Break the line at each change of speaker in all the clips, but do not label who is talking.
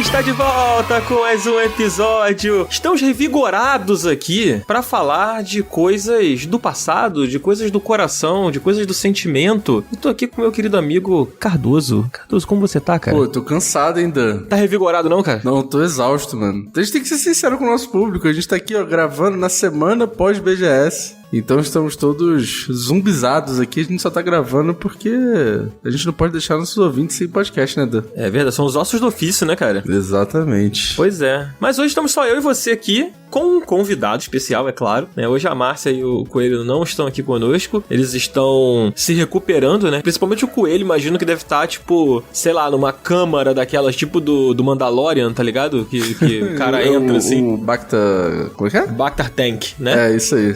está de volta com mais um episódio. Estamos revigorados aqui pra falar de coisas do passado, de coisas do coração, de coisas do sentimento. Eu tô aqui com meu querido amigo Cardoso. Cardoso, como você tá, cara?
Pô, eu tô cansado ainda.
Tá revigorado não, cara?
Não, eu tô exausto, mano. A gente tem que ser sincero com o nosso público. A gente tá aqui, ó, gravando na semana pós-BGS. Então estamos todos zumbizados aqui, a gente só tá gravando porque a gente não pode deixar nossos ouvintes sem podcast, né, Dan?
É verdade, são os ossos do ofício, né, cara?
Exatamente.
Pois é. Mas hoje estamos só eu e você aqui, com um convidado especial, é claro, né? Hoje a Márcia e o Coelho não estão aqui conosco, eles estão se recuperando, né? Principalmente o Coelho, imagino que deve estar, tipo, sei lá, numa câmara daquelas, tipo do Mandalorian, tá ligado? Que o cara entra, assim.
O Bacta... Como é que é?
Bacta Tank, né?
É, isso aí.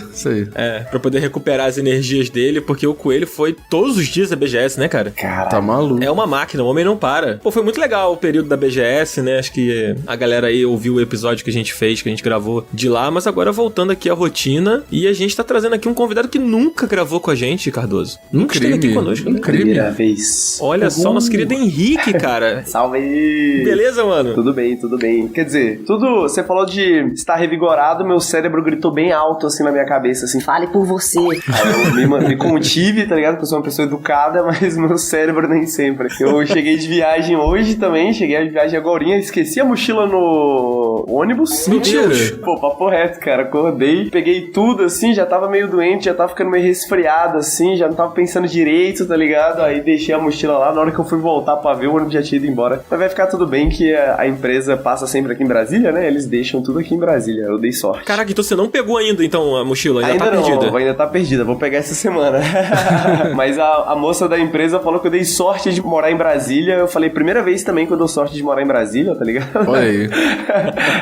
Pra poder recuperar as energias dele, porque o Coelho foi todos os dias da BGS, né, cara?
Caralho. Tá maluco.
É uma máquina, o homem não para. Pô, foi muito legal o período da BGS, né? Acho que a galera aí ouviu o episódio que a gente fez, que a gente gravou de lá, mas agora voltando aqui à rotina, e a gente tá trazendo aqui um convidado que nunca gravou com a gente, Cardoso. Nunca esteve aqui conosco, né?
Primeira vez.
Olha só, nosso querido Henrique, cara.
Salve aí.
Beleza, mano?
Tudo bem, tudo bem. Quer dizer, você falou de estar revigorado, meu cérebro gritou bem alto, assim, na minha cabeça, assim, fale por você. Aí eu me contive, tá ligado? Porque eu sou uma pessoa educada, mas meu cérebro nem sempre. Eu cheguei de viagem hoje também, cheguei de viagem agorinha, esqueci a mochila no ônibus.
Mentira!
Pô, papo reto, cara. Acordei, peguei tudo, assim, já tava meio doente, já tava ficando meio resfriado, assim, já não tava pensando direito, tá ligado? Aí deixei a mochila lá, na hora que eu fui voltar pra ver, o ônibus já tinha ido embora. Mas vai ficar tudo bem que a empresa passa sempre aqui em Brasília, né? Eles deixam tudo aqui em Brasília, eu dei sorte.
Caraca, então você não pegou ainda, então, a mochila? Ainda tá perdida?
Ainda tá perdida, vou pegar essa semana. Mas a moça da empresa falou que eu dei sorte de morar em Brasília. Eu falei, primeira vez também que eu dou sorte de morar em Brasília, tá ligado?
Olha aí.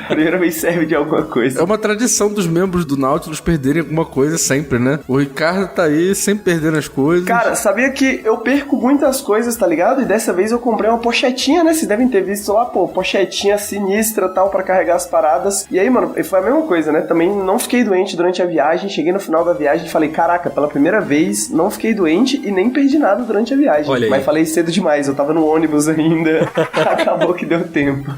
Primeira vez serve de alguma coisa.
É uma tradição dos membros do Nautilus perderem alguma coisa sempre, né? O Ricardo tá aí sempre perdendo as coisas.
Cara, sabia que eu perco muitas coisas, tá ligado? E dessa vez eu comprei uma pochetinha, né? Vocês devem ter visto lá, pô, pochetinha sinistra, tal, pra carregar as paradas. E aí, mano, foi a mesma coisa, né? Também não fiquei doente durante a viagem. Cheguei no final da viagem e falei, caraca, pela primeira vez não fiquei doente e nem perdi nada durante a viagem.
Olha aí.
Mas falei cedo demais, eu tava no ônibus ainda. Acabou que deu tempo.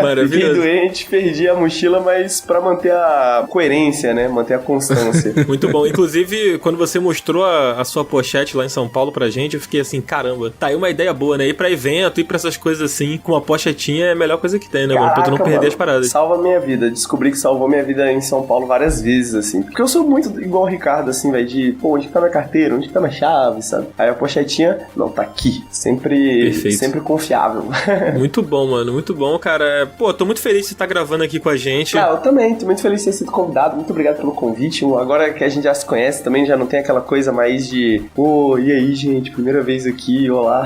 Maravilhoso.
Fiquei doente, perdi a mochila, mas pra manter a coerência, né? Manter a constância.
Muito bom. Inclusive, quando você mostrou a sua pochete lá em São Paulo pra gente, eu fiquei assim, caramba, tá aí uma ideia boa, né? Ir pra evento, ir pra essas coisas assim, com uma pochetinha é a melhor coisa que tem, né, mano? Pra tu não perder as paradas.
Salva minha vida. Descobri que salvou minha vida em São Paulo várias vezes, assim. Porque eu sou muito igual o Ricardo, assim, velho, de, pô, onde que tá minha carteira? Onde que tá minha chave, sabe? Aí a pochetinha, não, tá aqui. Sempre confiável.
Muito bom, mano. Muito bom, cara. Pô, tô muito feliz de você estar gravando aqui com a gente.
Ah, eu também. Tô muito feliz de ter sido convidado. Muito obrigado pelo convite. Agora que a gente já se conhece também, já não tem aquela coisa mais de, pô, e aí, gente? Primeira vez aqui, olá.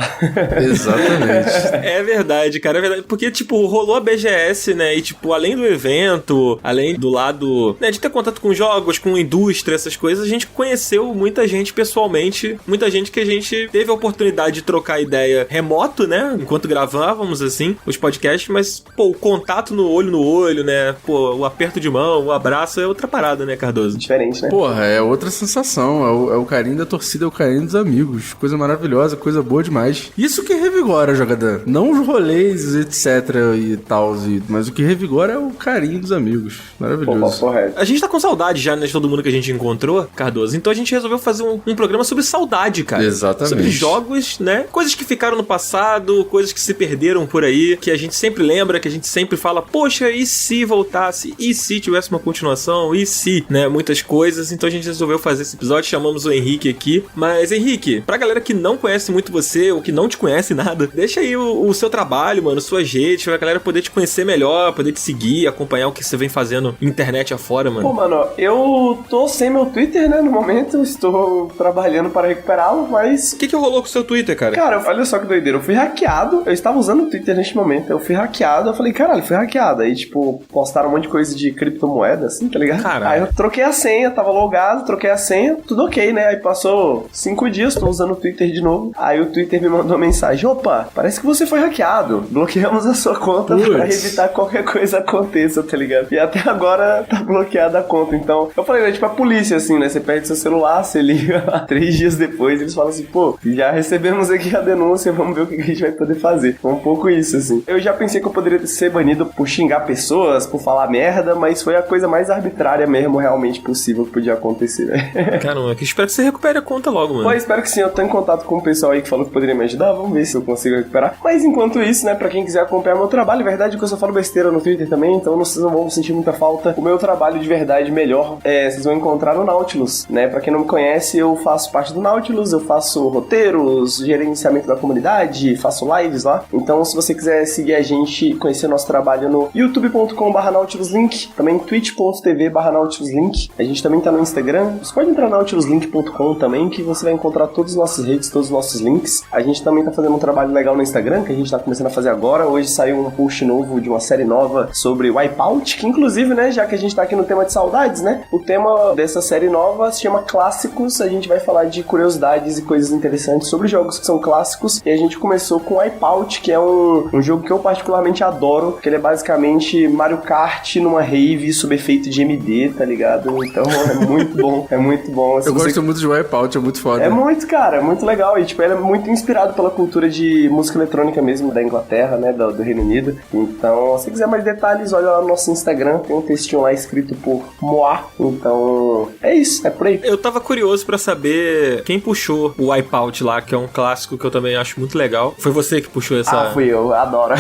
Exatamente.
É verdade, cara. É verdade. Porque, tipo, rolou a BGS, né? E, tipo, além do evento, além do lado, né, de ter contato com jogos, com indústria, essas coisas, a gente conheceu muita gente pessoalmente. Muita gente que a gente teve a oportunidade de trocar ideia remoto, né? Enquanto gravávamos, assim, os podcasts. Mas, pô, o contato no olho, né? Pô, o aperto de mão, o abraço é outra parada, né, Cardoso?
Diferente, né?
Porra, é outra sensação. É o carinho da torcida, é o carinho dos amigos. Coisa maravilhosa, coisa boa demais. Isso que revigora, jogador. Não os rolês, etc. e tal, mas o que revigora é o carinho dos amigos. Maravilhoso.
Pô, correto.
A gente tá com saudade já, né, de todo mundo que a gente encontrou, Cardoso. Então a gente resolveu fazer um programa sobre saudade, cara.
Exatamente.
Sobre jogos, né? Coisas que ficaram no passado, coisas que se perderam por aí, que a gente sempre lembra, que a gente sempre fala, poxa, e se voltasse? E se tivesse uma continuação? E se, né? Muitas coisas. Então a gente resolveu fazer esse episódio, chamamos o Henrique aqui. Mas, Henrique, pra galera que não conhece muito você, ou que não te conhece nada, deixa aí o seu trabalho, mano, suas redes, pra galera poder te conhecer melhor, poder te seguir, acompanhar o que você vem fazendo internet afora, mano.
Pô, mano, eu tô sem meu Twitter, né, no momento, estou trabalhando para recuperá-lo, mas...
O que rolou com o seu Twitter, cara?
Cara, olha só que doideira, eu fui hackeado, eu estava usando o Twitter neste momento, eu fui hackeado, eu falei, caralho, fui hackeado, aí, tipo, postaram um monte de coisa coisa de criptomoeda, assim, tá ligado?
Caralho.
Aí eu troquei a senha, tava logado, troquei a senha, tudo ok, né? Aí passou 5 dias, tô usando o Twitter de novo. Aí o Twitter me mandou uma mensagem: opa, parece que você foi hackeado. Bloqueamos a sua conta pra evitar qualquer coisa aconteça, tá ligado? E até agora tá bloqueada a conta. Então, eu falei, né, tipo a polícia, assim, né? Você perde seu celular, você liga 3 dias depois, eles falam assim, pô, já recebemos aqui a denúncia, vamos ver o que a gente vai poder fazer. Foi um pouco isso, assim. Eu já pensei que eu poderia ser banido por xingar pessoas, por falar merda, mas foi a coisa mais arbitrária mesmo, realmente possível que podia acontecer, né?
Caramba, que espero que você recupere a conta logo, mano.
Pô, espero que sim. Eu tô em contato com o pessoal aí que falou que poderia me ajudar. Vamos ver se eu consigo recuperar. Mas enquanto isso, né, pra quem quiser acompanhar meu trabalho, é verdade que eu só falo besteira no Twitter também, então vocês não vão sentir muita falta. O meu trabalho de verdade melhor, vocês vão encontrar no Nautilus, né? Pra quem não me conhece, eu faço parte do Nautilus, eu faço roteiros, gerenciamento da comunidade, faço lives lá. Então, se você quiser seguir a gente e conhecer nosso trabalho no youtube.com/nautiluslink, também twitch.tv/nautiluslink. A gente também tá no Instagram. Você pode entrar no nautiluslink.com também, que você vai encontrar todas as nossas redes, todos os nossos links. A gente também tá fazendo um trabalho legal no Instagram, que a gente tá começando a fazer agora. Hoje saiu um post novo de uma série nova sobre Wipeout, que inclusive, né, já que a gente tá aqui no tema de saudades, né, o tema dessa série nova se chama Clássicos. A gente vai falar de curiosidades e coisas interessantes sobre jogos que são clássicos. E a gente começou com Wipeout, que é um jogo que eu particularmente adoro, que ele é basicamente Mario Kart numa rave sob efeito de MD, tá ligado? Então é muito bom, é muito bom.
Eu gosto muito de Wipeout, é muito foda.
É muito, cara, é muito legal. E, tipo, ele é muito inspirado pela cultura de música eletrônica mesmo, da Inglaterra, né, do Reino Unido. Então, se quiser mais detalhes, olha lá no nosso Instagram, tem um textinho lá escrito por Moá. Então, é isso, é por aí.
Eu tava curioso pra saber quem puxou o Wipeout lá, que é um clássico que eu também acho muito legal. Foi você que puxou essa...
Ah, fui eu, adoro.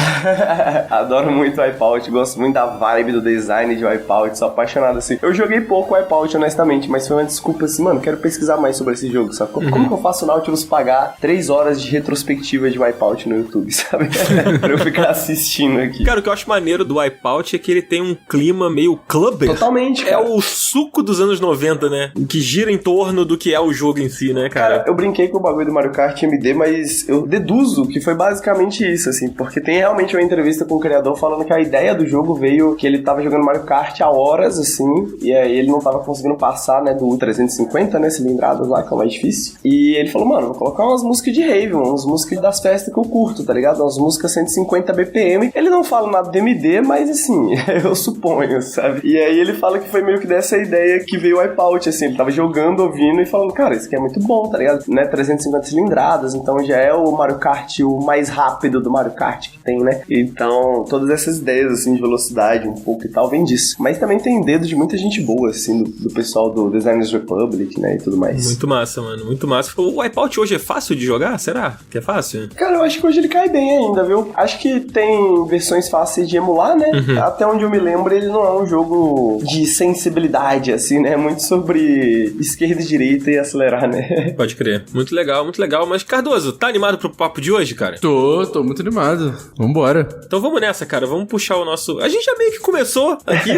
Adoro muito o Wipeout, gosto muito da vibe do design de Wipeout, sou apaixonado, assim. Eu joguei pouco Wipeout, honestamente, mas foi uma desculpa, assim, mano, quero pesquisar mais sobre esse jogo, sabe? Como que eu faço o Nautilus pagar 3 horas de retrospectiva de Wipeout no YouTube, sabe? Pra eu ficar assistindo aqui.
Cara, o que eu acho maneiro do Wipeout é que ele tem um clima meio clubber.
Totalmente, cara.
É o suco dos anos 90, né? Que gira em torno do que é o jogo em si, né, cara?
Cara, eu brinquei com o bagulho do Mario Kart MD, mas eu deduzo que foi basicamente isso, assim, porque tem realmente uma entrevista com o criador falando que a ideia do jogo veio que ele tava jogando Mario Kart há horas, assim, e aí ele não tava conseguindo passar, né, do 350, né, cilindradas lá, que é o mais difícil. E ele falou, mano, vou colocar umas músicas de rave, umas músicas das festas que eu curto, tá ligado? Umas músicas 150 BPM. Ele não fala nada de MD, mas assim, eu suponho, sabe? E aí ele fala que foi meio que dessa ideia que veio o Wipeout, assim, ele tava jogando, ouvindo e falando, cara, isso aqui é muito bom, tá ligado? Né, 350 cilindradas, então já é o Mario Kart o mais rápido do Mario Kart que tem, né? Então, todas essas ideias, assim, de velocidade um pouco e tal, vem disso. Mas também tem dedo de muita gente boa, assim, do pessoal do Designers Republic, né, e tudo mais.
Muito massa, mano, muito massa. O Wipeout hoje é fácil de jogar? Será que é fácil?
Cara, eu acho que hoje ele cai bem ainda, viu? Acho que tem versões fáceis de emular, né? Até onde eu me lembro, ele não é um jogo de sensibilidade, assim, né? É muito sobre esquerda e direita e acelerar, né?
Pode crer. Muito legal, muito legal. Mas, Cardoso, tá animado pro papo de hoje, cara?
Tô muito animado. Vambora.
Então vamos nessa, cara. Vamos puxar o nosso... A gente já meio que começou aqui.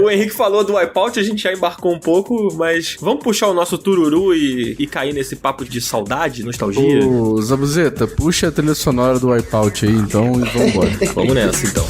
O Henrique falou do Wipeout, a gente já embarcou um pouco, mas vamos puxar o nosso tururu e cair nesse papo de saudade, nostalgia?
Ô, Zabuzeta, puxa a trilha sonora do Wipeout aí, então, e vambora.
Vamos nessa, então.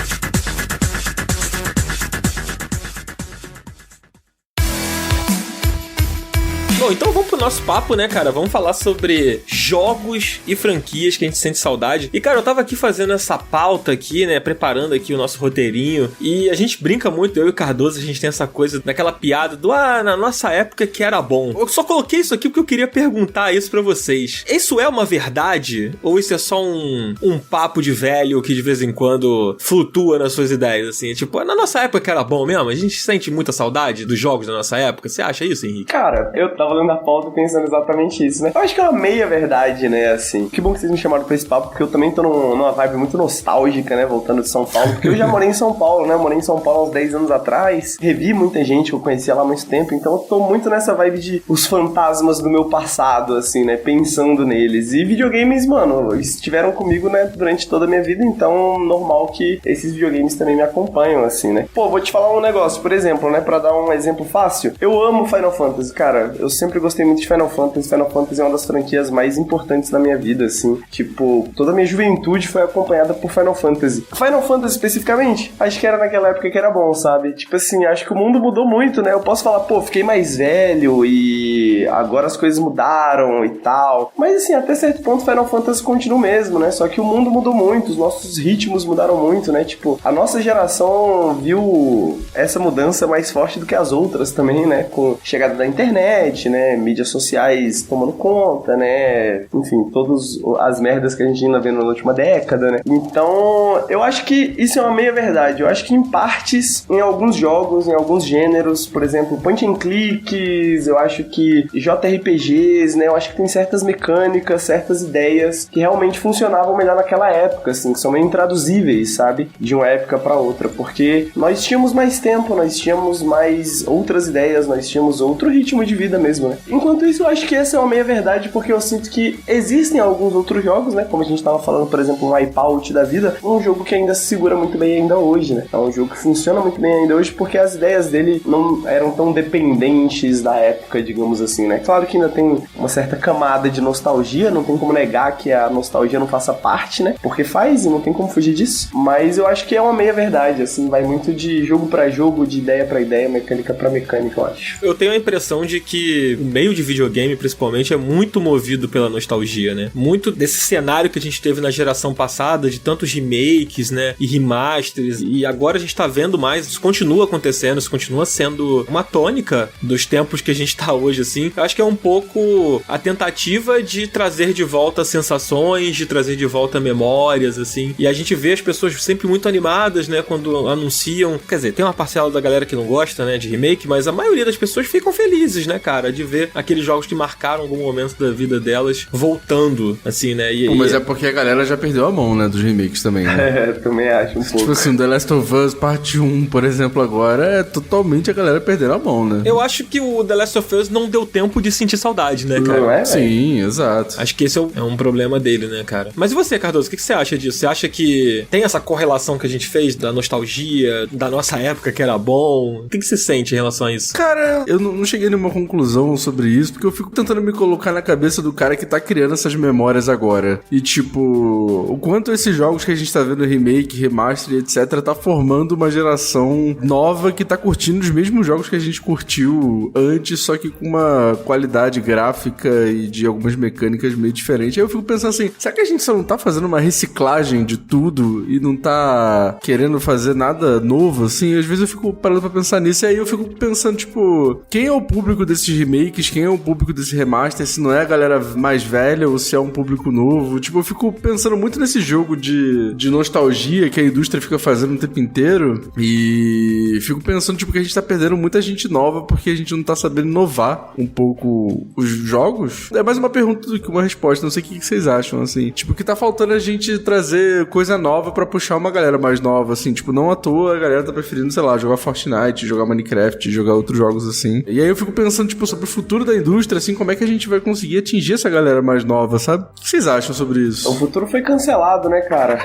Bom, então vamos pro nosso papo, né, cara? Vamos falar sobre jogos e franquias que a gente sente saudade. E, cara, eu tava aqui fazendo essa pauta aqui, né, preparando aqui o nosso roteirinho, e a gente brinca muito, eu e o Cardoso, a gente tem essa coisa, daquela piada do, na nossa época que era bom. Eu só coloquei isso aqui porque eu queria perguntar isso pra vocês. Isso é uma verdade? Ou isso é só um papo de velho que de vez em quando flutua nas suas ideias, assim? Tipo, na nossa época que era bom mesmo? A gente sente muita saudade dos jogos da nossa época? Você acha isso, Henrique?
Cara, eu tava lendo a pauta pensando exatamente isso, né? Eu acho que é uma meia verdade, né, assim. Que bom que vocês me chamaram pra esse papo, porque eu também tô numa vibe muito nostálgica, né, voltando de São Paulo, porque eu já morei em São Paulo, né, eu morei em São Paulo há uns 10 anos atrás, revi muita gente que eu conhecia lá há muito tempo, então eu tô muito nessa vibe de os fantasmas do meu passado, assim, né, pensando neles. E videogames, mano, estiveram comigo, né, durante toda a minha vida, então normal que esses videogames também me acompanham, assim, né. Pô, vou te falar um negócio, por exemplo, né, pra dar um exemplo fácil, eu amo Final Fantasy, cara, eu sempre gostei muito de Final Fantasy. Final Fantasy é uma das franquias mais importantes na minha vida, assim. Tipo, toda a minha juventude foi acompanhada por Final Fantasy. Final Fantasy, especificamente, acho que era naquela época que era bom, sabe? Tipo assim, acho que o mundo mudou muito, né? Eu posso falar, pô, fiquei mais velho e agora as coisas mudaram e tal. Mas, assim, até certo ponto, Final Fantasy continua o mesmo, né? Só que o mundo mudou muito, os nossos ritmos mudaram muito, né? Tipo, a nossa geração viu essa mudança mais forte do que as outras também, né? Com a chegada da internet, né? Mídias sociais tomando conta, né? Enfim, todas as merdas que a gente ainda vendo na última década, né? Então, eu acho que isso é uma meia verdade. Eu acho que em partes, em alguns jogos, em alguns gêneros, por exemplo, point and clicks, eu acho que JRPGs, né? Eu acho que tem certas mecânicas, certas ideias que realmente funcionavam melhor naquela época, assim, que são meio intraduzíveis, sabe? De uma época pra outra, porque nós tínhamos mais tempo, nós tínhamos mais outras ideias, nós tínhamos outro ritmo de vida mesmo, né? Enquanto isso, eu acho que essa é uma meia verdade, porque eu sinto que existem alguns outros jogos, né? Como a gente tava falando, por exemplo, um Wipeout da vida, um jogo que ainda se segura muito bem ainda hoje, né? É um jogo que funciona muito bem ainda hoje, porque as ideias dele não eram tão dependentes da época, digamos assim, né? Claro que ainda tem uma certa camada de nostalgia, não tem como negar que a nostalgia não faça parte, né? Porque faz e não tem como fugir disso. Mas eu acho que é uma meia verdade, assim, vai muito de jogo pra jogo, de ideia pra ideia, mecânica pra mecânica, eu acho.
Eu tenho a impressão de que o meio de videogame, principalmente, é muito movido pela nostalgia, né? Muito desse cenário que a gente teve na geração passada, de tantos remakes, né? E remasters, e agora a gente tá vendo mais, isso continua acontecendo, isso continua sendo uma tônica dos tempos que a gente tá hoje, assim. Eu acho que é um pouco a tentativa de trazer de volta sensações, de trazer de volta memórias, assim. E a gente vê as pessoas sempre muito animadas, né? Quando anunciam. Quer dizer, tem uma parcela da galera que não gosta, né? De remake, mas a maioria das pessoas ficam felizes, né, cara? De ver aqueles jogos que marcaram algum momento da vida delas voltando, assim, né?
Mas é porque a galera já perdeu a mão, né? Dos remakes também, né?
É, também acho um pouco.
Tipo assim, The Last of Us Parte 1, por exemplo, agora é totalmente a galera perdendo a mão, né?
Eu acho que o The Last of Us não deu tempo de sentir saudade, né, cara?
Não é?
Sim, exato.
Acho que esse é um problema dele, né, cara? Mas e você, Cardoso? O que você acha disso? Você acha que tem essa correlação que a gente fez da nostalgia, da nossa época que era bom? O que você sente em relação a isso?
Cara, eu não cheguei a nenhuma conclusão sobre isso, porque eu fico tentando me colocar na cabeça do cara que tá criando essas memórias agora. E, tipo, o quanto esses jogos que a gente tá vendo, remake, remaster, etc., tá formando uma geração nova que tá curtindo os mesmos jogos que a gente curtiu antes, só que com uma qualidade gráfica e de algumas mecânicas meio diferente. Aí eu fico pensando assim, será que a gente só não tá fazendo uma reciclagem de tudo e não tá querendo fazer nada novo, assim? Às vezes eu fico parando pra pensar nisso e aí eu fico pensando, tipo, quem é o público desses remakes? Quem é o público desse remaster? Se não é a galera mais velha ou se é um público novo? Tipo, eu fico pensando muito nesse jogo de nostalgia que a indústria fica fazendo o tempo inteiro e fico pensando, tipo, que a gente tá perdendo muita gente nova porque a gente não tá sabendo inovar um pouco os jogos. É mais uma pergunta do que uma resposta, não sei o que vocês acham, assim. Tipo, que tá faltando a gente trazer coisa nova pra puxar uma galera mais nova, assim. Tipo, não à toa a galera tá preferindo, sei lá, jogar Fortnite, jogar Minecraft, jogar outros jogos assim. E aí eu fico pensando, tipo, sobre o futuro da indústria, assim, como é que a gente vai conseguir atingir essa galera mais nova, sabe? O que vocês acham sobre isso?
O futuro foi cancelado, né, cara?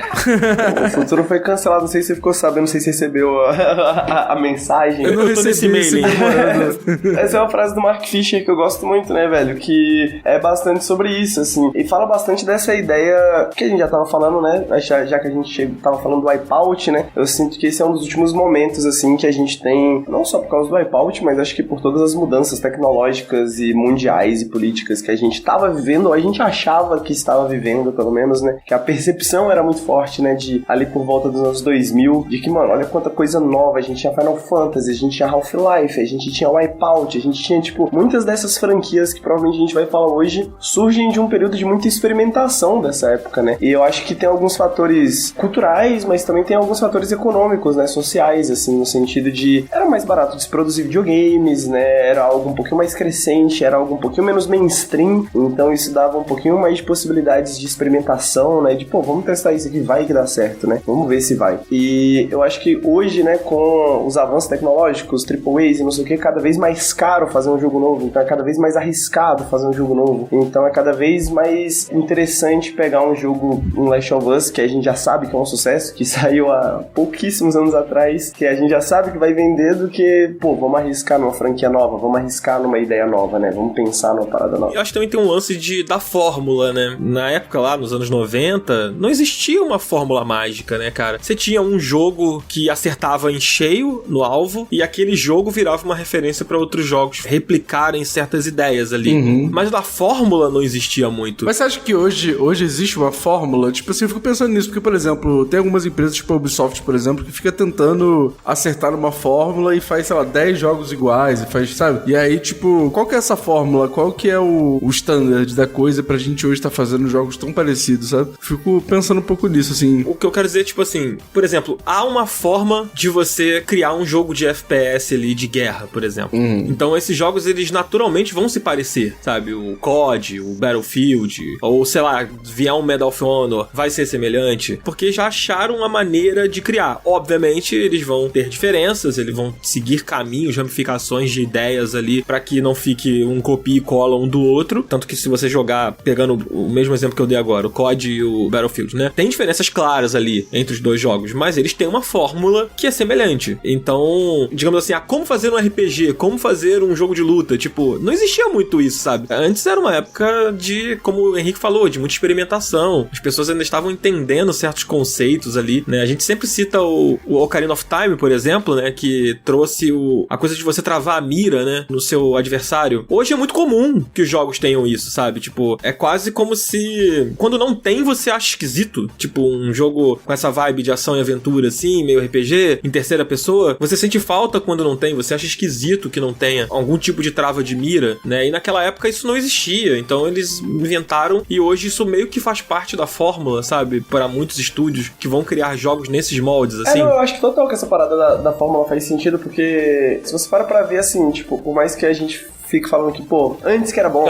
O futuro foi cancelado, não sei se você ficou sabendo, não sei se recebeu a mensagem.
Eu não recebi esse e-mail.
Essa é uma frase do Mark Fisher que eu gosto muito, né, velho? Que é bastante sobre isso, assim. E fala bastante dessa ideia que a gente já tava falando, né? Já que a gente tava falando do Wipeout, né? Eu sinto que esse é um dos últimos momentos, assim, que a gente tem, não só por causa do Wipeout, mas acho que por todas as mudanças tecnológicas e mundiais e políticas que a gente tava vivendo, ou a gente achava que estava vivendo, pelo menos, né? Que a percepção era muito forte, né? De ali por volta dos anos 2000, de que, mano, olha quanta coisa nova. A gente tinha Final Fantasy, a gente tinha Half-Life, a gente tinha Wipeout, a gente tinha, tipo, muitas dessas franquias que provavelmente a gente vai falar hoje surgem de um período de muita experimentação dessa época, né? E eu acho que tem alguns fatores culturais, mas também tem alguns fatores econômicos, né? Sociais, assim, no sentido de era mais barato de se produzir videogames, né? Era algo um pouquinho mais crescente, era algo um pouquinho menos mainstream, então isso dava um pouquinho mais de possibilidades de experimentação, né? De, pô, vamos testar isso aqui, vai que dá certo, né? Vamos ver se vai. E eu acho que hoje, né, com os avanços tecnológicos, AAAs e não sei o que, é cada vez mais caro fazer um jogo novo, então é cada vez mais arriscado fazer um jogo novo, então é cada vez mais interessante pegar um jogo, um Last of Us, que a gente já sabe que é um sucesso, que saiu há pouquíssimos anos atrás, que a gente já sabe que vai vender, do que, pô, vamos arriscar numa franquia nova, vamos arriscar numa ideia nova, né? Vamos pensar numa parada nova.
Eu acho que também tem um lance da fórmula, né? Na época lá, nos anos 90, não existia uma fórmula mágica, né, cara? Você tinha um jogo que acertava em cheio no alvo e aquele jogo virava uma referência pra outros jogos replicarem certas ideias ali. Mas da fórmula não existia muito.
Mas você acha que hoje existe uma fórmula? Tipo assim, eu fico pensando nisso, porque, por exemplo, tem algumas empresas, tipo a Ubisoft, por exemplo, que fica tentando acertar uma fórmula e faz, sei lá, 10 jogos iguais, e faz, sabe? E aí, tipo, qual que é essa fórmula? Qual que é o standard da coisa pra gente hoje tá fazendo jogos tão parecidos, sabe? Fico pensando um pouco nisso, assim.
O que eu quero dizer, tipo assim, por exemplo, há uma forma de você criar um jogo de FPS ali, de guerra, por exemplo. Então esses jogos, eles naturalmente vão se parecer, sabe? O COD, o Battlefield, ou sei lá, vier um Medal of Honor, vai ser semelhante, porque já acharam uma maneira de criar. Obviamente, eles vão ter diferenças, eles vão seguir caminhos, ramificações de ideias ali, pra que não fique um copia e cola um do outro, tanto que se você jogar, pegando o mesmo exemplo que eu dei agora, o COD e o Battlefield, né? Tem diferenças claras ali entre os dois jogos, mas eles têm uma fórmula que é semelhante. Então, digamos assim, como fazer um RPG, como fazer um jogo de luta, tipo, não existia muito isso, sabe? Antes era uma época de, como o Henrique falou, de muita experimentação. As pessoas ainda estavam entendendo certos conceitos ali, né? A gente sempre cita o Ocarina of Time, por exemplo, né? Que trouxe a coisa de você travar a mira, né? No seu adversário. Hoje é muito comum que os jogos tenham isso, sabe? Tipo, é quase como se quando não tem, você acha esquisito. Tipo, um jogo com essa vibe de ação e aventura, assim, meio RPG, em terceira pessoa. Você sente falta quando não tem, você acha esquisito que não tenha algum tipo de trava de mira, né? E naquela época isso não existia. Então eles inventaram e hoje isso meio que faz parte da fórmula, sabe? Para muitos estúdios que vão criar jogos nesses moldes, assim.
Não, eu acho que total que essa parada da fórmula faz sentido, porque se você para pra ver, assim, tipo, por mais que a gente fico falando que, pô, antes que era bom.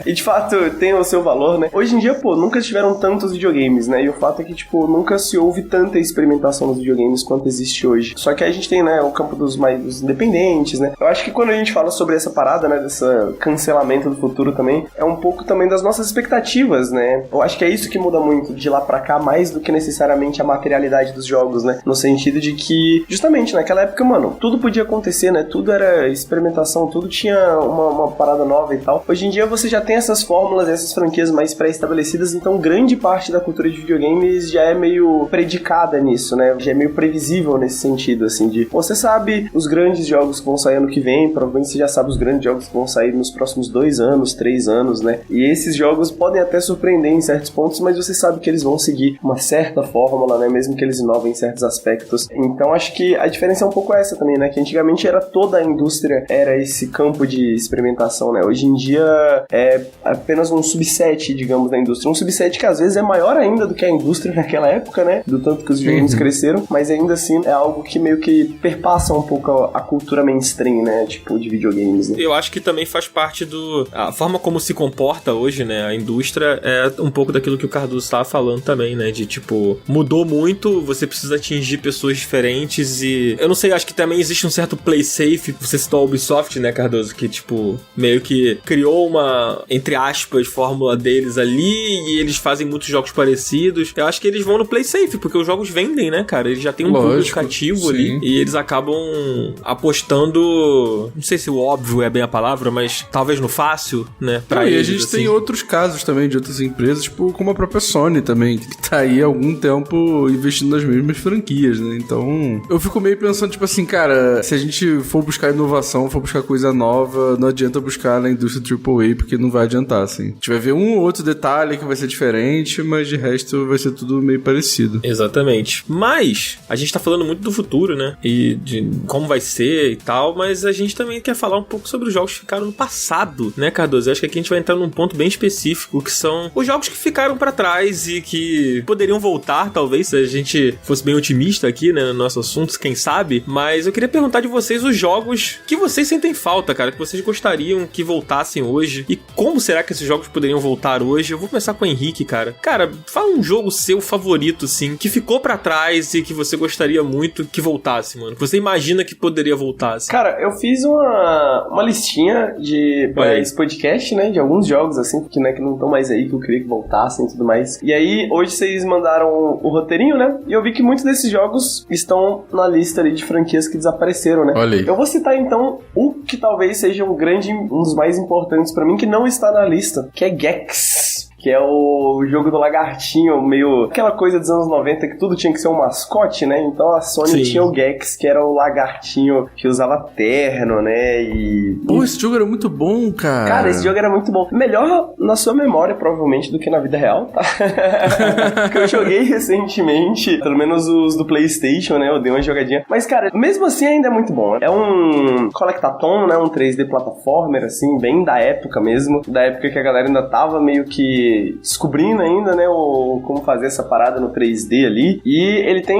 E de fato tem o seu valor, né? Hoje em dia, pô, nunca tiveram tantos videogames, né? E o fato é que, tipo, nunca se houve tanta experimentação nos videogames quanto existe hoje. Só que aí a gente tem, né, o campo dos independentes, né? Eu acho que quando a gente fala sobre essa parada, né, desse cancelamento do futuro também, é um pouco também das nossas expectativas, né? Eu acho que é isso que muda muito de lá pra cá, mais do que necessariamente a materialidade dos jogos, né? No sentido de que, justamente, naquela época, mano, tudo podia acontecer, né? Tudo era experimentação, tudo tinha uma parada nova e tal. Hoje em dia você já tem essas fórmulas, essas franquias mais pré-estabelecidas, então grande parte da cultura de videogames já é meio predicada nisso, né? Já é meio previsível nesse sentido, assim, de você sabe os grandes jogos que vão sair ano que vem, provavelmente você já sabe os grandes jogos que vão sair nos próximos 2 anos, 3 anos, né? E esses jogos podem até surpreender em certos pontos, mas você sabe que eles vão seguir uma certa fórmula, né? Mesmo que eles inovem em certos aspectos. Então acho que a diferença é um pouco essa também, né? Que antigamente era toda a indústria, era esse campo de experimentação, né? Hoje em dia é apenas um subset, digamos, da indústria. Um subset que às vezes é maior ainda do que a indústria naquela época, né? Do tanto que os videogames cresceram, mas ainda assim é algo que meio que perpassa um pouco a cultura mainstream, né? Tipo, de videogames, né?
Eu acho que também faz parte a forma como se comporta hoje, né? A indústria é um pouco daquilo que o Cardoso estava falando também, né? De, tipo, mudou muito, você precisa atingir pessoas diferentes e... Eu não sei, acho que também existe um certo play safe. Você citou a Ubisoft, né, Cardoso? Que, tipo, meio que criou uma, entre aspas, fórmula deles ali e eles fazem muitos jogos parecidos. Eu acho que eles vão no play safe, porque os jogos vendem, né, cara? Eles já têm um público cativo ali e eles acabam apostando, não sei se o óbvio é bem a palavra, mas talvez no fácil, né, pra eles.
E a gente
assim.
tem outros casos também de outras empresas, tipo, como a própria Sony também, que tá aí há algum tempo investindo nas mesmas franquias, né? Então, eu fico meio pensando, tipo assim, cara, se a gente for buscar inovação, for buscar coisa nova, não adianta buscar na indústria AAA, porque não vai adiantar, assim. A gente vai ver um ou outro detalhe que vai ser diferente, mas de resto vai ser tudo meio parecido.
Exatamente. Mas, a gente tá falando muito do futuro, né? E de como vai ser e tal, mas a gente também quer falar um pouco sobre os jogos que ficaram no passado, né, Cardoso? Eu acho que aqui a gente vai entrar num ponto bem específico, que são os jogos que ficaram pra trás e que poderiam voltar, talvez, se a gente fosse bem otimista aqui, né, no nosso assunto, quem sabe. Mas eu queria perguntar de vocês os jogos que vocês sentem falta, cara, que vocês gostariam que voltassem hoje e como será que esses jogos poderiam voltar hoje. Eu vou começar com o Henrique, cara. Cara, fala um jogo seu favorito, assim, que ficou pra trás e que você gostaria muito que voltasse, mano. Que você imagina que poderia voltar, assim.
Cara, eu fiz uma listinha pra esse podcast, né, de alguns jogos, assim, que, né, que não estão mais aí, que eu queria que voltassem e tudo mais. E aí, hoje vocês mandaram o roteirinho, né, e eu vi que muitos desses jogos estão na lista ali de franquias que desapareceram, né.
Olha aí.
Eu vou citar, então, o que talvez seja seja um dos mais importantes pra mim, que não está na lista, que é Gex. Que é o jogo do lagartinho, meio aquela coisa dos anos 90 que tudo tinha que ser um mascote, né? Então a Sony tinha o Gex, que era o lagartinho que usava terno, né?
Pô, esse jogo era muito bom, cara.
Cara, esse jogo era muito bom. Melhor na sua memória, provavelmente, do que na vida real, tá? Porque eu joguei recentemente, pelo menos os do PlayStation, né? Eu dei uma jogadinha. Mas, cara, mesmo assim ainda é muito bom. É um collectathon, né? Um 3D plataformer, assim, bem da época mesmo. Da época que a galera ainda tava meio que descobrindo ainda, né, como fazer essa parada no 3D ali. E ele tem,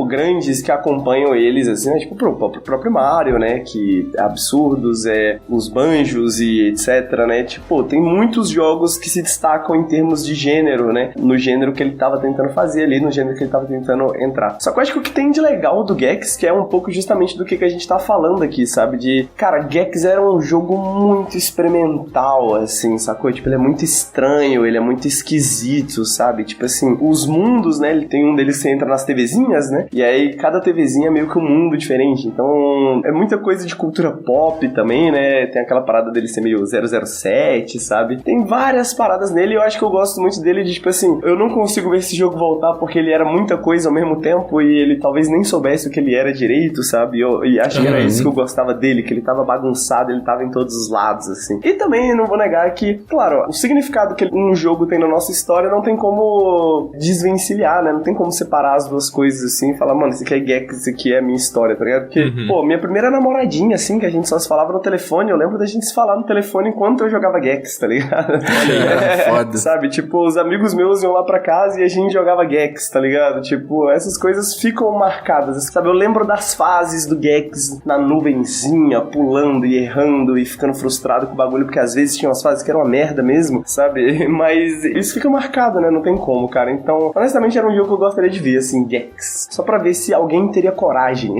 grandes que acompanham eles, assim, né, tipo o próprio Mario, né, que é absurdos, os Banjos e etc, né, tipo, tem muitos jogos que se destacam em termos de gênero, né, no gênero que ele tava tentando fazer ali, no gênero que ele tava tentando entrar. Só que eu acho que o que tem de legal do Gex, que é um pouco justamente do que a gente tá falando aqui, sabe, cara, Gex era um jogo muito experimental, assim, sacou? Tipo, ele é muito estranho, ele é muito esquisito, sabe? Tipo assim, os mundos, né? Tem um deles que você entra nas TVzinhas, né? E aí cada TVzinha é meio que um mundo diferente. Então, é muita coisa de cultura pop também, né? Tem aquela parada dele ser meio 007, sabe? Tem várias paradas nele e eu acho que eu gosto muito dele de, tipo assim, eu não consigo ver esse jogo voltar porque ele era muita coisa ao mesmo tempo e ele talvez nem soubesse o que ele era direito, sabe? E acho que era isso que eu gostava dele, que ele tava bagunçado, ele tava em todos os lados, assim. E também, não vou negar que, claro, o significado que um jogo tem na nossa história não tem como desvencilhar, né? Não tem como separar as duas coisas assim e falar, mano, isso aqui é Gex, isso aqui é a minha história, tá ligado? Porque, minha primeira namoradinha, assim, que a gente só se falava no telefone, eu lembro da gente se falar no telefone enquanto eu jogava Gex, tá ligado? Olha, foda. Sabe? Tipo, os amigos meus iam lá pra casa e a gente jogava Gex, tá ligado? Tipo, essas coisas ficam marcadas, sabe? Eu lembro das fases do Gex na nuvenzinha, pulando e errando e ficando frustrado com o bagulho, porque às vezes tinha umas fases que eram uma merda mesmo, sabe? Mas isso fica marcado, né? Não tem como, cara. Então, honestamente, era um jogo que eu gostaria de ver, assim, Gex. Só pra ver se alguém teria coragem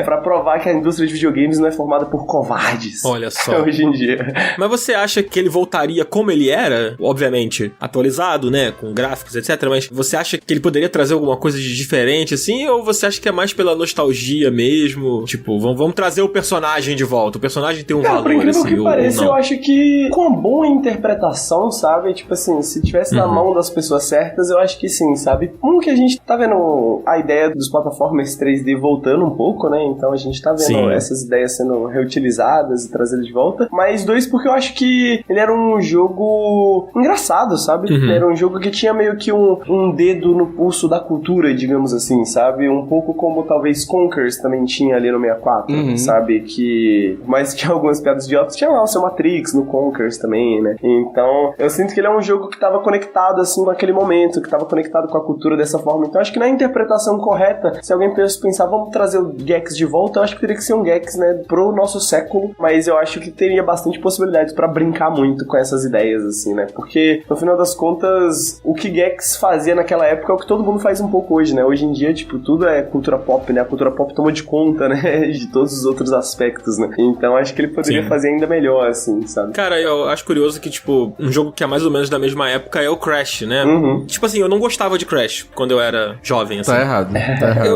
pra provar que a indústria de videogames não é formada por covardes.
Olha só.
Hoje em dia.
Mas você acha que ele voltaria como ele era? Obviamente, atualizado, né? Com gráficos, etc. Mas você acha que ele poderia trazer alguma coisa de diferente, assim? Ou você acha que é mais pela nostalgia mesmo? Tipo, vamos trazer o personagem de volta. O personagem tem um valor,
por incrível
assim,
que pareça, eu acho que com uma boa interpretação, sabe? Tipo assim, se tivesse na mão das pessoas certas, eu acho que sim, sabe? Um que a gente tá vendo a ideia dos plataformas 3D voltando um pouco, né? Então a gente tá vendo essas ideias sendo reutilizadas e trazidas de volta. Mas dois, porque eu acho que ele era um jogo engraçado, sabe? Ele era um jogo que tinha meio que um dedo no pulso da cultura, digamos assim, sabe? Um pouco como talvez Conkers também tinha ali no 64, sabe? Que, mas tinha algumas piadas idiotas, tinha lá o seu Matrix no Conkers também, né? Então, eu sinto que ele é um jogo que tava conectado, assim, com aquele momento, que tava conectado com a cultura dessa forma. Então, acho que na interpretação correta, se alguém pensar, vamos trazer o Gex de volta, eu acho que teria que ser um Gex, né, pro nosso século, mas eu acho que teria bastante possibilidades pra brincar muito com essas ideias, assim, né? Porque, no final das contas, o que Gex fazia naquela época é o que todo mundo faz um pouco hoje, né? Hoje em dia, tipo, tudo é cultura pop, né? A cultura pop toma de conta, né? De todos os outros aspectos, né? Então, acho que ele poderia fazer ainda melhor, assim, sabe?
Cara, eu acho curioso que, tipo, um jogo que é mais ou menos da mesma época é o Crash, né? Tipo assim, eu não gostava de Crash quando eu era jovem, assim.
Tá errado.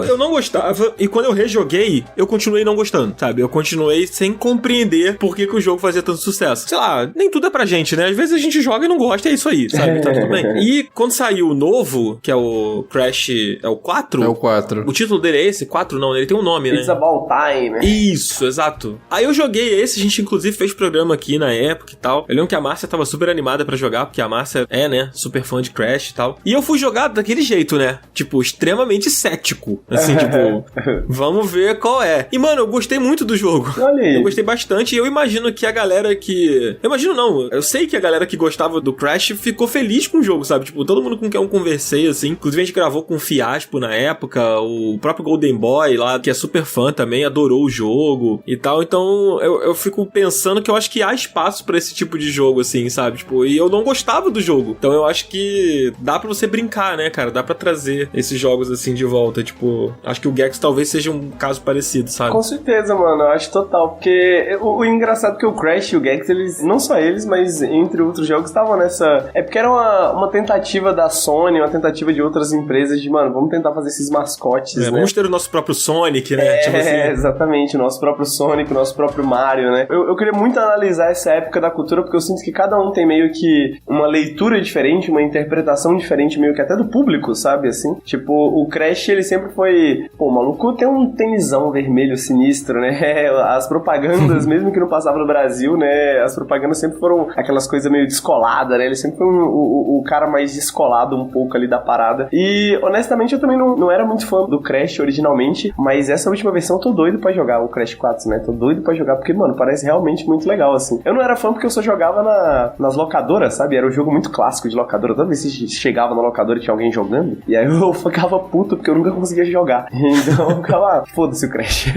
Eu não gostava, e quando eu rejoguei, eu continuei não gostando, sabe? Eu continuei sem compreender por que o jogo fazia tanto sucesso. Sei lá, nem tudo é pra gente, né? Às vezes a gente joga e não gosta, é isso aí, sabe? Tá tudo bem. E quando saiu o novo, que é o Crash, é o 4?
É o 4.
O título dele é esse? 4 não, ele tem um nome, né?
It's About Time.
Isso, exato. Aí eu joguei esse, a gente inclusive fez programa aqui na época e tal. Eu lembro que a Márcia tava super animada pra jogar, porque a Márcia é, né, super fã de Crash e tal. E eu fui jogar daquele jeito, né? Tipo, extremamente cético. Assim, tipo, vamos ver qual é. E, mano, eu gostei muito do jogo.
Olha aí.
Eu gostei bastante e eu imagino que a galera que... Eu imagino não, eu sei que a galera que gostava do Crash ficou feliz com o jogo, sabe? Tipo, todo mundo com quem eu conversei, assim. Inclusive, a gente gravou com o Fiaspo na época, o próprio Golden Boy lá, que é super fã também, adorou o jogo e tal. Então, eu fico pensando que eu acho que há espaço pra esse tipo de jogo, assim, sabe? Tipo, e eu não gostava gostava do jogo. Então eu acho que dá pra você brincar, né, cara? Dá pra trazer esses jogos assim de volta. Tipo, acho que o Gex talvez seja um caso parecido, sabe?
Com certeza, mano. Eu acho total. Porque o engraçado é que o Crash e o Gex, eles, não só eles, mas entre outros jogos, estavam nessa... É porque era uma tentativa da Sony, uma tentativa de outras empresas de, mano, vamos tentar fazer esses mascotes, né?
Vamos ter o nosso próprio Sonic, né? Tipo assim.
Exatamente. O nosso próprio Sonic, o nosso próprio Mario, né? Eu queria muito analisar essa época da cultura, porque eu sinto que cada um tem meio que uma leitura diferente, uma interpretação diferente, meio que até do público, sabe? Assim, tipo, o Crash, ele sempre foi... Pô, o maluco tem um tenisão vermelho sinistro, né? As propagandas, mesmo que não passava no Brasil, né? As propagandas sempre foram aquelas coisas meio descoladas, né? Ele sempre foi o cara mais descolado um pouco ali da parada. E, honestamente, eu também não era muito fã do Crash originalmente, mas essa última versão eu tô doido pra jogar, o Crash 4, né? Tô doido pra jogar, porque, mano, parece realmente muito legal, assim. Eu não era fã porque eu só jogava nas locadoras, sabe? Era um jogo muito clássico de locadora. Toda vez que chegava na locadora e tinha alguém jogando, e aí eu ficava puto porque eu nunca conseguia jogar. Então eu ficava, foda-se o Crash.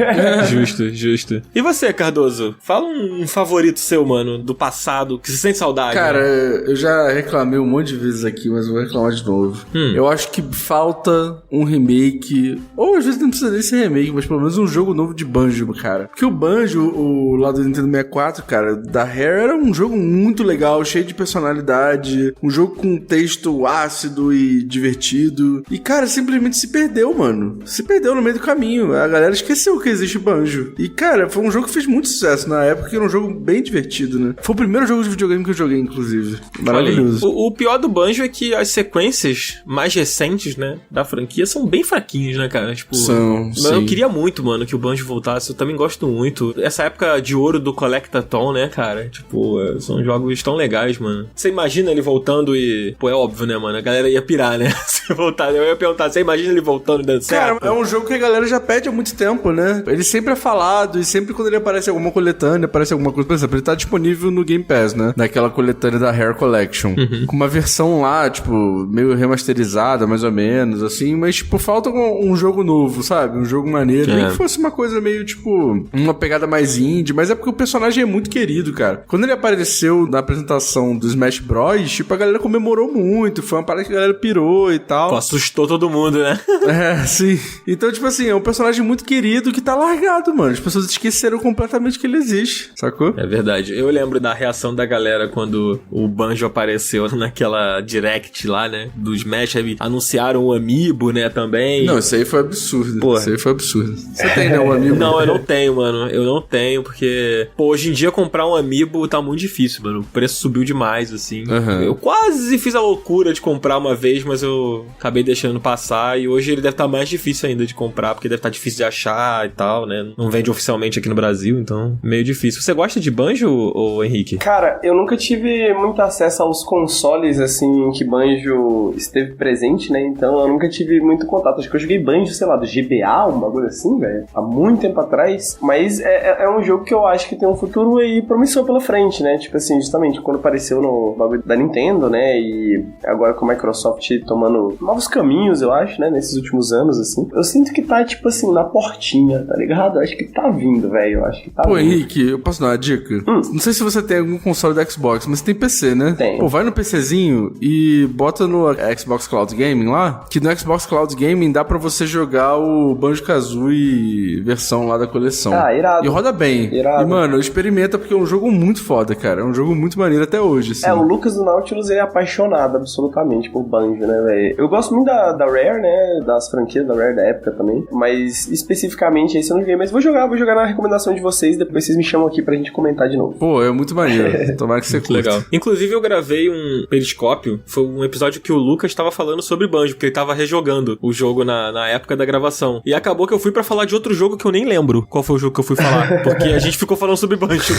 Justo. E você, Cardoso? Fala um favorito seu, mano, do passado, que você sente saudade.
Cara,
né?
eu já reclamei um monte de vezes aqui, mas vou reclamar de novo. Eu acho que falta um remake, ou às vezes não precisa nem ser remake, mas pelo menos um jogo novo de Banjo, cara. Porque o Banjo, o lado do Nintendo 64, cara, da Rare, era um jogo muito legal, cheio de personalidade, um jogo com texto ácido e divertido. E, cara, simplesmente se perdeu, mano. Se perdeu no meio do caminho. A galera esqueceu que existe Banjo. E, cara, foi um jogo que fez muito sucesso na época, que era um jogo bem divertido, né? Foi o primeiro jogo de videogame que eu joguei, inclusive. Maravilhoso.
O pior do Banjo é que as sequências mais recentes, né, da franquia são bem fraquinhas, né, cara? Tipo, eu queria muito, mano, que o Banjo voltasse. Eu também gosto muito. Essa época de ouro do Collectathon, né, cara? Tipo, são jogos tão legais, mano. Você imagina ele voltando e... Pô, é óbvio, né, mano? A galera ia pirar, né? Se voltar, eu ia perguntar, você imagina ele voltando e dando certo?
Cara, é um jogo que a galera já pede há muito tempo, né? Ele sempre é falado e sempre quando ele aparece em alguma coletânea, aparece alguma coisa, por exemplo, ele tá disponível no Game Pass, né? Naquela coletânea da Rare Collection. Com uma versão lá, tipo, meio remasterizada, mais ou menos, assim, mas, tipo, falta um jogo novo, sabe? Um jogo maneiro. Nem que fosse uma coisa meio, tipo, uma pegada mais indie, mas é porque o personagem é muito querido, cara. Quando ele apareceu na apresentação do Smash Bros, tipo, a galera comemorou muito, foi uma parada que a galera pirou e tal.
Pô, assustou todo mundo, né?
Sim. Então, tipo assim, é um personagem muito querido que tá largado, mano. As pessoas esqueceram completamente que ele existe, sacou?
É verdade. Eu lembro da reação da galera quando o Banjo apareceu naquela direct lá, né? Do Smash, anunciaram o Amiibo, né, também.
Não, isso aí foi absurdo.
Porra.
Isso aí foi absurdo. Você tem, né, um Amiibo?
Não, eu não tenho, mano. Eu não tenho, porque... Pô, hoje em dia comprar um Amiibo tá muito difícil, mano. O preço subiu demais, assim. Eu quase fiz a loucura de comprar uma vez, mas eu acabei deixando passar. E hoje ele deve estar mais difícil ainda de comprar, porque deve estar difícil de achar e tal, né? Não vende oficialmente aqui no Brasil, então meio difícil. Você gosta de Banjo, ou Henrique?
Cara, eu nunca tive muito acesso aos consoles, assim, em que Banjo esteve presente, né? Então eu nunca tive muito contato. Acho que eu joguei Banjo, sei lá, do GBA, um bagulho assim, velho. Há muito tempo atrás. Mas é um jogo que eu acho que tem um futuro aí promissor pela frente, né? Tipo assim, justamente quando apareceu no bagulho da Nintendo, né? E agora com a Microsoft tomando novos caminhos, eu acho, né? Nesses últimos anos, assim. Eu sinto que tá, tipo assim, na portinha, tá ligado? Eu acho que tá vindo, velho. Eu acho que tá vindo.
Pô, Henrique, eu posso dar uma dica? Não sei se você tem algum console da Xbox, mas tem PC, né?
Tem.
Pô, vai no PCzinho e bota no Xbox Cloud Gaming lá, que no Xbox Cloud Gaming dá pra você jogar o Banjo-Kazooie versão lá da coleção.
Ah, irado.
E roda bem.
Irado.
E, mano, experimenta porque é um jogo muito foda, cara. É um jogo muito maneiro até hoje, assim.
O Lucas do Nautilus é apaixonado absolutamente por Banjo, né, velho? Eu gosto muito da Rare, né? Das franquias da Rare da época também. Mas especificamente esse eu não joguei. Mas vou jogar na recomendação de vocês. Depois vocês me chamam aqui pra gente comentar de novo.
Pô, é muito maneiro. Tomara que você curta.
Legal. Inclusive, eu gravei um periscópio. Foi um episódio que o Lucas tava falando sobre Banjo, porque ele tava rejogando o jogo na época da gravação. E acabou que eu fui pra falar de outro jogo que eu nem lembro qual foi o jogo que eu fui falar. Porque a gente ficou falando sobre Banjo.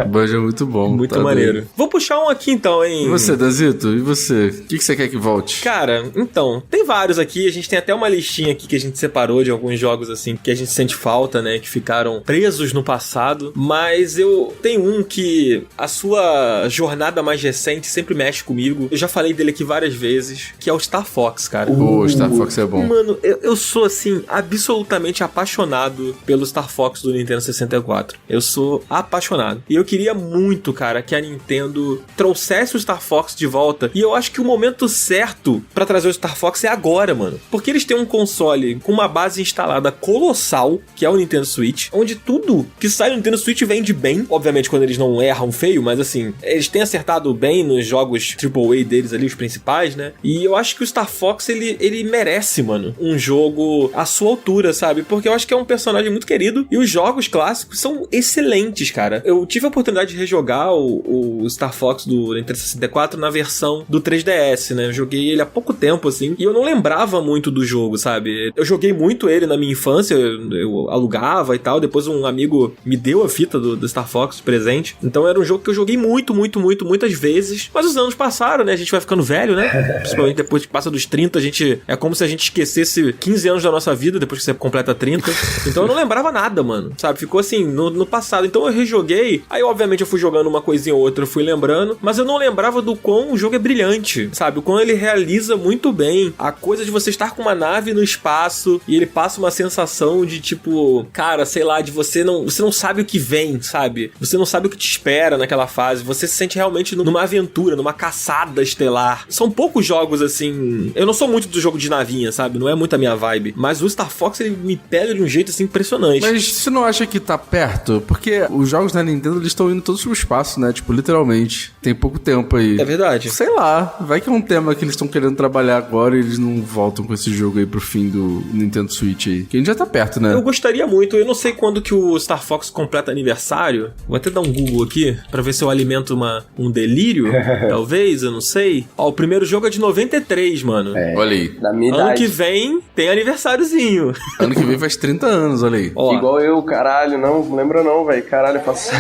Banjo é muito bom.
Muito
tá
maneiro.
Bem.
Vou puxar um aqui então, hein?
E você, Danzito? E você? O que você quer que volte?
Cara, então, tem vários aqui. A gente tem até uma listinha aqui que a gente separou de alguns jogos, assim, que a gente sente falta, né? Que ficaram presos no passado. Mas eu tenho um que a sua jornada mais recente sempre mexe comigo. Eu já falei dele aqui várias vezes, que é o Star Fox, cara.
O Star Fox é bom.
Mano, eu sou, assim, absolutamente apaixonado pelo Star Fox do Nintendo 64. Eu sou apaixonado. E eu queria muito, cara, que a Nintendo Nintendo trouxesse o Star Fox de volta. E eu acho que o momento certo pra trazer o Star Fox é agora, mano. Porque eles têm um console com uma base instalada colossal, que é o Nintendo Switch, onde tudo que sai do Nintendo Switch vende bem. Obviamente, quando eles não erram feio, mas assim, eles têm acertado bem nos jogos AAA deles ali, os principais, né? E eu acho que o Star Fox, ele merece, mano, um jogo à sua altura, sabe? Porque eu acho que é um personagem muito querido e os jogos clássicos são excelentes, cara. Eu tive a oportunidade de rejogar o Star Fox do Nintendo 64 na versão do 3DS, né? Eu joguei ele há pouco tempo, assim, e eu não lembrava muito do jogo, sabe? Eu joguei muito ele na minha infância, eu alugava e tal, depois um amigo me deu a fita do Star Fox de presente, então era um jogo que eu joguei muitas vezes, mas os anos passaram, né? A gente vai ficando velho, né? Principalmente depois que passa dos 30, é como se a gente esquecesse 15 anos da nossa vida depois que você completa 30, então eu não lembrava nada, mano, sabe? Ficou assim, no passado, então eu rejoguei, aí obviamente eu fui jogando uma coisinha ou outra, eu fui lembrando, mas eu não lembrava do quão o jogo é brilhante, sabe? O quão ele realiza muito bem a coisa de você estar com uma nave no espaço e ele passa uma sensação de tipo, cara, sei lá, de você não sabe o que vem, sabe? Você não sabe o que te espera naquela fase, você se sente realmente numa aventura, numa caçada estelar. São poucos jogos assim, eu não sou muito do jogo de navinha, sabe? Não é muito a minha vibe, mas o Star Fox ele me pega de um jeito assim impressionante.
Mas você não acha que tá perto? Porque os jogos da Nintendo eles estão indo todos pro espaço, né? Tipo, literalmente. Tem pouco tempo aí.
É verdade.
Sei lá, vai que é um tema que eles estão querendo trabalhar agora e eles não voltam com esse jogo aí pro fim do Nintendo Switch aí. Que a gente já tá perto, né?
Eu gostaria muito, eu não sei quando que o Star Fox completa aniversário. Vou até dar um Google aqui pra ver se eu alimento um delírio. Talvez, eu não sei. Ó, o primeiro jogo é de 93, mano.
Olha aí.
Da minha
Ano
idade.
que vem tem aniversáriozinho.
Ano que vem faz 30 anos, olha aí.
Ó,
Igual eu, caralho, não lembro não, velho. Caralho, eu faço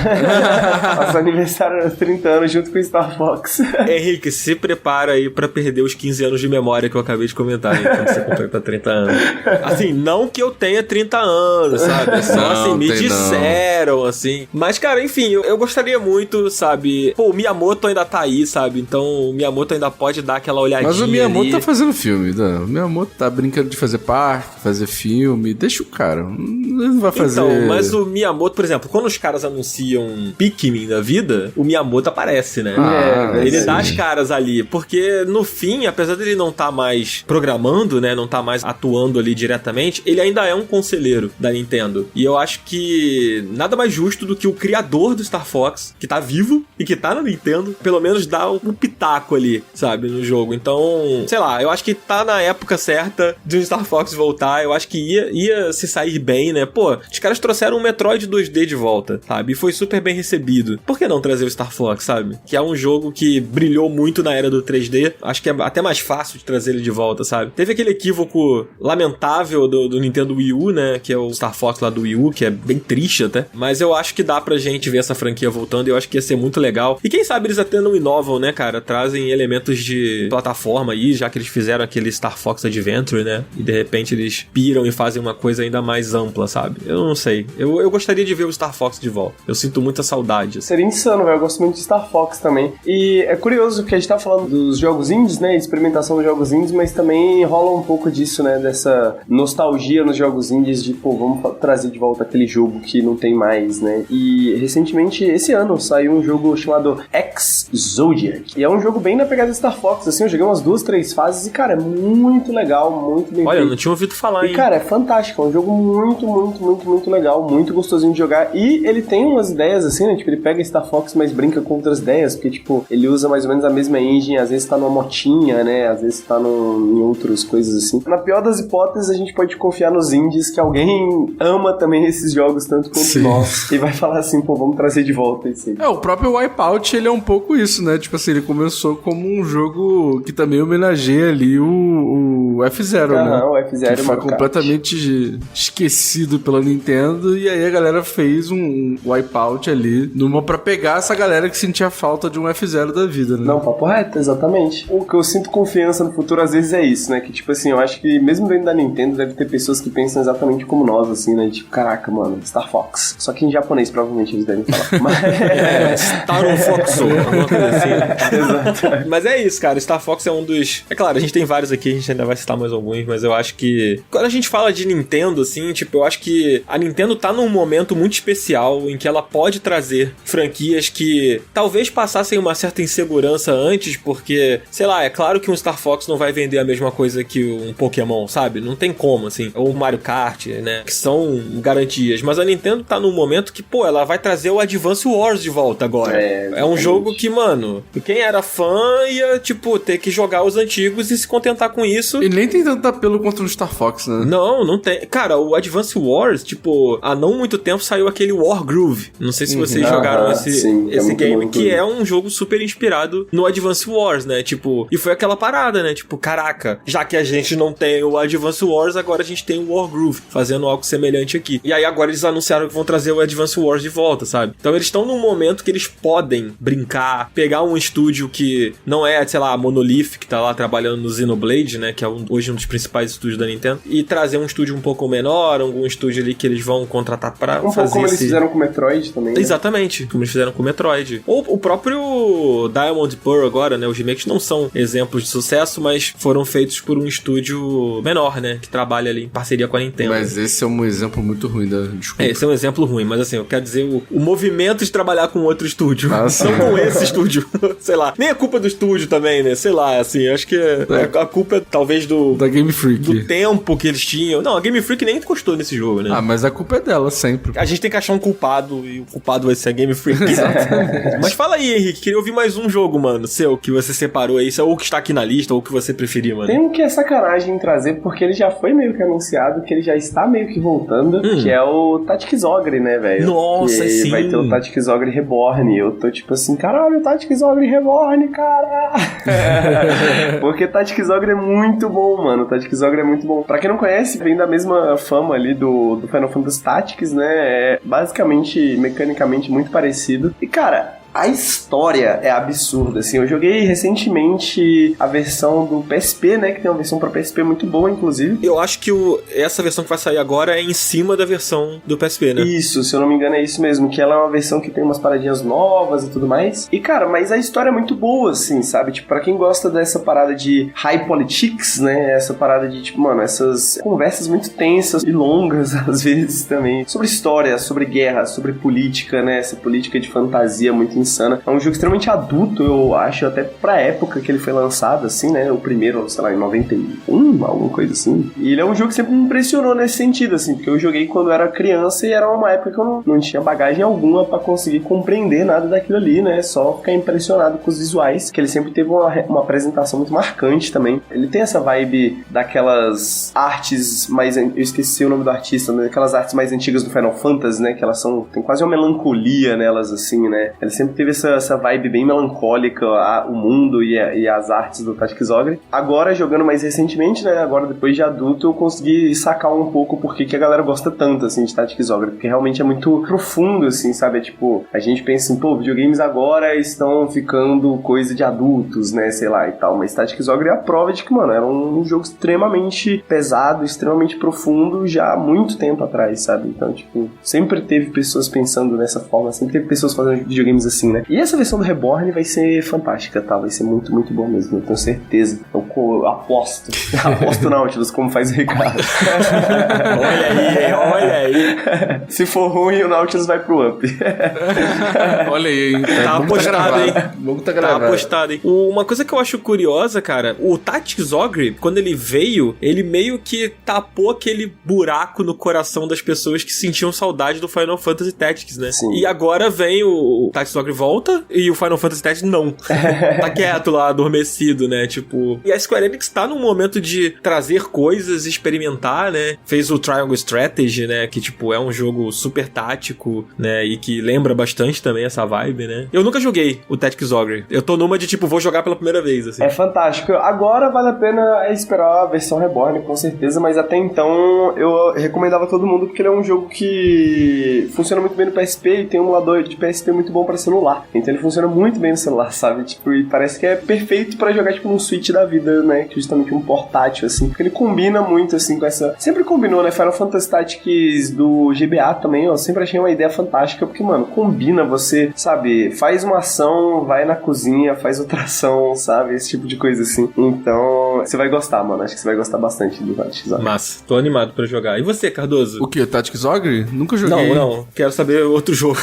aniversário aos 30 anos junto com o Star Fox.
Henrique, se prepara aí pra perder os 15 anos de memória que eu acabei de comentar, hein, quando você completa 30 anos. Assim, não que eu tenha 30 anos, sabe? Só
Não,
assim, me
tem
disseram, assim. Mas, cara, enfim, eu gostaria muito, sabe? Pô, o Miyamoto ainda tá aí, sabe? Então, o Miyamoto ainda pode dar aquela olhadinha.
Mas o Miyamoto
ali.
tá fazendo filme, né? O Miyamoto tá brincando de fazer parque, fazer filme. Deixa o cara. Ele não vai fazer...
Então, mas o Miyamoto, por exemplo, quando os caras anunciam Pikmin da vida, o Miyamoto aparece, né? Ele dá as caras ali, porque no fim, apesar dele não tá mais programando, né, não tá mais atuando ali diretamente, ele ainda é um conselheiro da Nintendo. E eu acho que nada mais justo do que o criador do Star Fox, que tá vivo e que tá na Nintendo, pelo menos dar um pitaco ali, sabe, no jogo. Então, sei lá, eu acho que tá na época certa de um Star Fox voltar, eu acho que ia se sair bem, né? Pô, os caras trouxeram um Metroid 2D de volta, sabe? E foi super bem recebido. Por que não trazer o Star Fox, sabe? Que é um jogo que brilhou muito na era do 3D. Acho que é até mais fácil de trazer ele de volta, sabe? Teve aquele equívoco lamentável do Nintendo Wii U, né? Que é o Star Fox lá do Wii U, que é bem triste até. Mas eu acho que dá pra gente ver essa franquia voltando e eu acho que ia ser muito legal. E quem sabe eles até não inovam, né, cara? Trazem elementos de plataforma aí, já que eles fizeram aquele Star Fox Adventure, né? E de repente eles piram e fazem uma coisa ainda mais ampla, sabe? Eu não sei. Eu gostaria de ver o Star Fox de volta. Eu sinto muita saudade. Assim.
Seria insano, velho. Eu gosto muito de Star Fox também. E é curioso que a gente tá falando dos jogos indies, né? Experimentação dos jogos indies, mas também rola um pouco disso, né? Dessa nostalgia nos jogos indies de, pô, vamos trazer de volta aquele jogo que não tem mais, né? E recentemente, esse ano, saiu um jogo chamado X-Zodiac. E é um jogo bem na pegada de Star Fox, assim. Eu joguei umas 2, 3 fases e, cara, é muito legal, muito bem
Olha,
feito.
eu não tinha ouvido falar, hein?
E, cara, é fantástico. É um jogo muito legal, muito gostosinho de jogar. E ele tem umas ideias, assim, né? Tipo, ele pega Star Fox, mas brinca com outras ideias, porque, tipo, ele usa mais ou menos a mesma engine, às vezes tá numa motinha, né? Às vezes tá em outras coisas assim. Na pior das hipóteses, a gente pode confiar nos indies, que alguém ama também esses jogos tanto quanto nós. E vai falar assim, pô, vamos trazer de volta isso aí.
O próprio Wipeout, ele é um pouco isso, né? Tipo assim, ele começou como um jogo que também homenageia ali o F-Zero, né?
O F-Zero
que foi completamente esquecido pela Nintendo, e aí a galera fez um Wipeout ali, pra pegar essa galera que sentia falta de um F-Zero da vida, né?
Não, papo reto, exatamente. O que eu sinto confiança no futuro às vezes é isso, né? Que tipo assim, eu acho que mesmo dentro da Nintendo deve ter pessoas que pensam exatamente como nós, assim, né? Tipo, caraca, mano, Star Fox. Só que em japonês provavelmente eles devem falar. Mas...
Star Fox, alguma coisa assim.
Exato.
Mas é isso, cara. Star Fox é um dos... É claro, a gente tem vários aqui, a gente ainda vai citar mais alguns, mas eu acho que... Quando a gente fala de Nintendo, assim, tipo, eu acho que a Nintendo tá num momento muito especial em que ela pode trazer franquias que talvez talvez passassem uma certa insegurança antes, porque, sei lá, é claro que um Star Fox não vai vender a mesma coisa que um Pokémon, sabe? Não tem como, assim. Ou Mario Kart, né? Que são garantias. Mas a Nintendo tá num momento que, pô, ela vai trazer o Advance Wars de volta agora. É um jogo que, mano, quem era fã ia, tipo, ter que jogar os antigos e se contentar com isso.
E nem tem tanto apelo contra o Star Fox, né?
Não tem. Cara, o Advance Wars, tipo, há não muito tempo saiu aquele War Groove. Não sei se vocês jogaram esse game, que é um jogo super inspirado no Advance Wars, né? Tipo, e foi aquela parada, né? Tipo, caraca, já que a gente não tem o Advance Wars, agora a gente tem o War Groove, fazendo algo semelhante aqui. E aí agora eles anunciaram que vão trazer o Advance Wars de volta, sabe? Então eles estão num momento que eles podem brincar, pegar um estúdio que não é, sei lá, a Monolith, que tá lá trabalhando no Xenoblade, né? Que é hoje um dos principais estúdios da Nintendo, e trazer um estúdio um pouco menor, algum estúdio ali que eles vão contratar pra fazer
pouco como eles fizeram com o Metroid também, né?
Exatamente, como eles fizeram com o Metroid. Ou o próprio Diamond Pearl agora, né? Os remakes não são exemplos de sucesso, mas foram feitos por um estúdio menor, né? Que trabalha ali em parceria com a Nintendo.
Mas esse é um exemplo muito ruim desculpa.
Esse é um exemplo ruim, mas assim, eu quero dizer o movimento de trabalhar com outro estúdio. Não com esse estúdio. Sei lá. Nem a culpa do estúdio também, né? Sei lá, assim, acho que a culpa é talvez da
Game Freak.
Do tempo que eles tinham. Não, a Game Freak nem encostou nesse jogo, né?
Ah, mas a culpa é dela, sempre.
A gente tem que achar um culpado, e o culpado vai ser a Game Freak. Mas fala aí, Henrique, queria ouvir mais um jogo, mano, seu, que você separou aí, ou que está aqui na lista, ou que você preferir, mano.
Tem um que é sacanagem em trazer, porque ele já foi meio que anunciado, que ele já está meio que voltando, que é o Tactics Ogre, né, velho?
Nossa,
que
sim.
Vai ter o Tactics Ogre Reborn. Eu tô tipo assim, caralho, Tactics Ogre Reborn, cara! Porque Tactics Ogre é muito bom, mano. Tactics Ogre é muito bom. Pra quem não conhece, vem da mesma fama ali do Final Fantasy Tactics, né? É basicamente, mecanicamente, muito parecido. E, cara, a história é absurda, assim. Eu joguei recentemente a versão do PSP, né? Que tem uma versão pra PSP muito boa, inclusive.
Eu acho que essa versão que vai sair agora é em cima da versão do PSP, né?
Isso, se eu não me engano é isso mesmo. Que ela é uma versão que tem umas paradinhas novas e tudo mais. E, cara, mas a história é muito boa, assim, sabe? Tipo, pra quem gosta dessa parada de high politics, né? Essa parada de, tipo, mano, essas conversas muito tensas e longas, às vezes, também. Sobre história, sobre guerra, sobre política, né? Essa política de fantasia muito insana. É um jogo extremamente adulto, eu acho, até pra época que ele foi lançado, assim, né? O primeiro, sei lá, em 91, alguma coisa assim. E ele é um jogo que sempre me impressionou nesse sentido, assim, porque eu joguei quando eu era criança e era uma época que eu não tinha bagagem alguma pra conseguir compreender nada daquilo ali, né? Só ficar impressionado com os visuais, que ele sempre teve uma apresentação muito marcante também. Ele tem essa vibe daquelas artes mais... Eu esqueci o nome do artista, né? Aquelas artes mais antigas do Final Fantasy, né? Que elas são... Tem quase uma melancolia nelas, assim, né? Ele sempre teve essa vibe bem melancólica, o mundo e as artes do Tactics Ogre. Agora, jogando mais recentemente, né? Agora, depois de adulto, eu consegui sacar um pouco porque que a galera gosta tanto, assim, de Tactics Ogre. Porque realmente é muito profundo, assim, sabe? É tipo, a gente pensa assim, pô, videogames agora estão ficando coisa de adultos, né? Sei lá, e tal. Mas Tactics Ogre é a prova de que, mano, era um jogo extremamente pesado, extremamente profundo já há muito tempo atrás, sabe? Então, tipo, sempre teve pessoas pensando dessa forma, sempre teve pessoas fazendo videogames assim, né? E essa versão do Reborn vai ser fantástica, tá? Vai ser muito, muito bom mesmo, eu tenho certeza. Eu aposto. Aposto Nautilus, como faz o Ricardo.
Olha aí.
Se for ruim, o Nautilus vai pro up.
Olha aí, hein?
Tá apostado, hein?
Tá
apostado, hein? Uma coisa que eu acho curiosa, cara, o Tactics Ogre, quando ele veio, ele meio que tapou aquele buraco no coração das pessoas que sentiam saudade do Final Fantasy Tactics, né?
Sim.
E agora vem o Tactics Ogre volta e o Final Fantasy Tactics não. Tá quieto lá, adormecido, né? Tipo... E a Square Enix tá num momento de trazer coisas, experimentar, né? Fez o Triangle Strategy, né? Que, tipo, é um jogo super tático, né? E que lembra bastante também essa vibe, né? Eu nunca joguei o Tactics Ogre. Eu tô numa de, tipo, vou jogar pela primeira vez, assim.
É fantástico. Agora vale a pena esperar a versão Reborn, com certeza, mas até então eu recomendava a todo mundo porque ele é um jogo que funciona muito bem no PSP e tem um emulador de PSP muito bom pra celular. Então ele funciona muito bem no celular, sabe? Tipo, e parece que é perfeito pra jogar, tipo, num Switch da vida, né? Que justamente um portátil, assim. Porque ele combina muito, assim, com essa... Sempre combinou, né? Final Fantasy Tactics do GBA também, eu sempre achei uma ideia fantástica, porque, mano, combina você, sabe? Faz uma ação, vai na cozinha, faz outra ação, sabe? Esse tipo de coisa, assim. Então, Então, você vai gostar, mano. Acho que você vai gostar bastante do Tactics Ogre.
Massa, tô animado pra jogar. E você, Cardoso?
O que? Tactics Ogre? Nunca joguei.
Não. Quero saber outro jogo.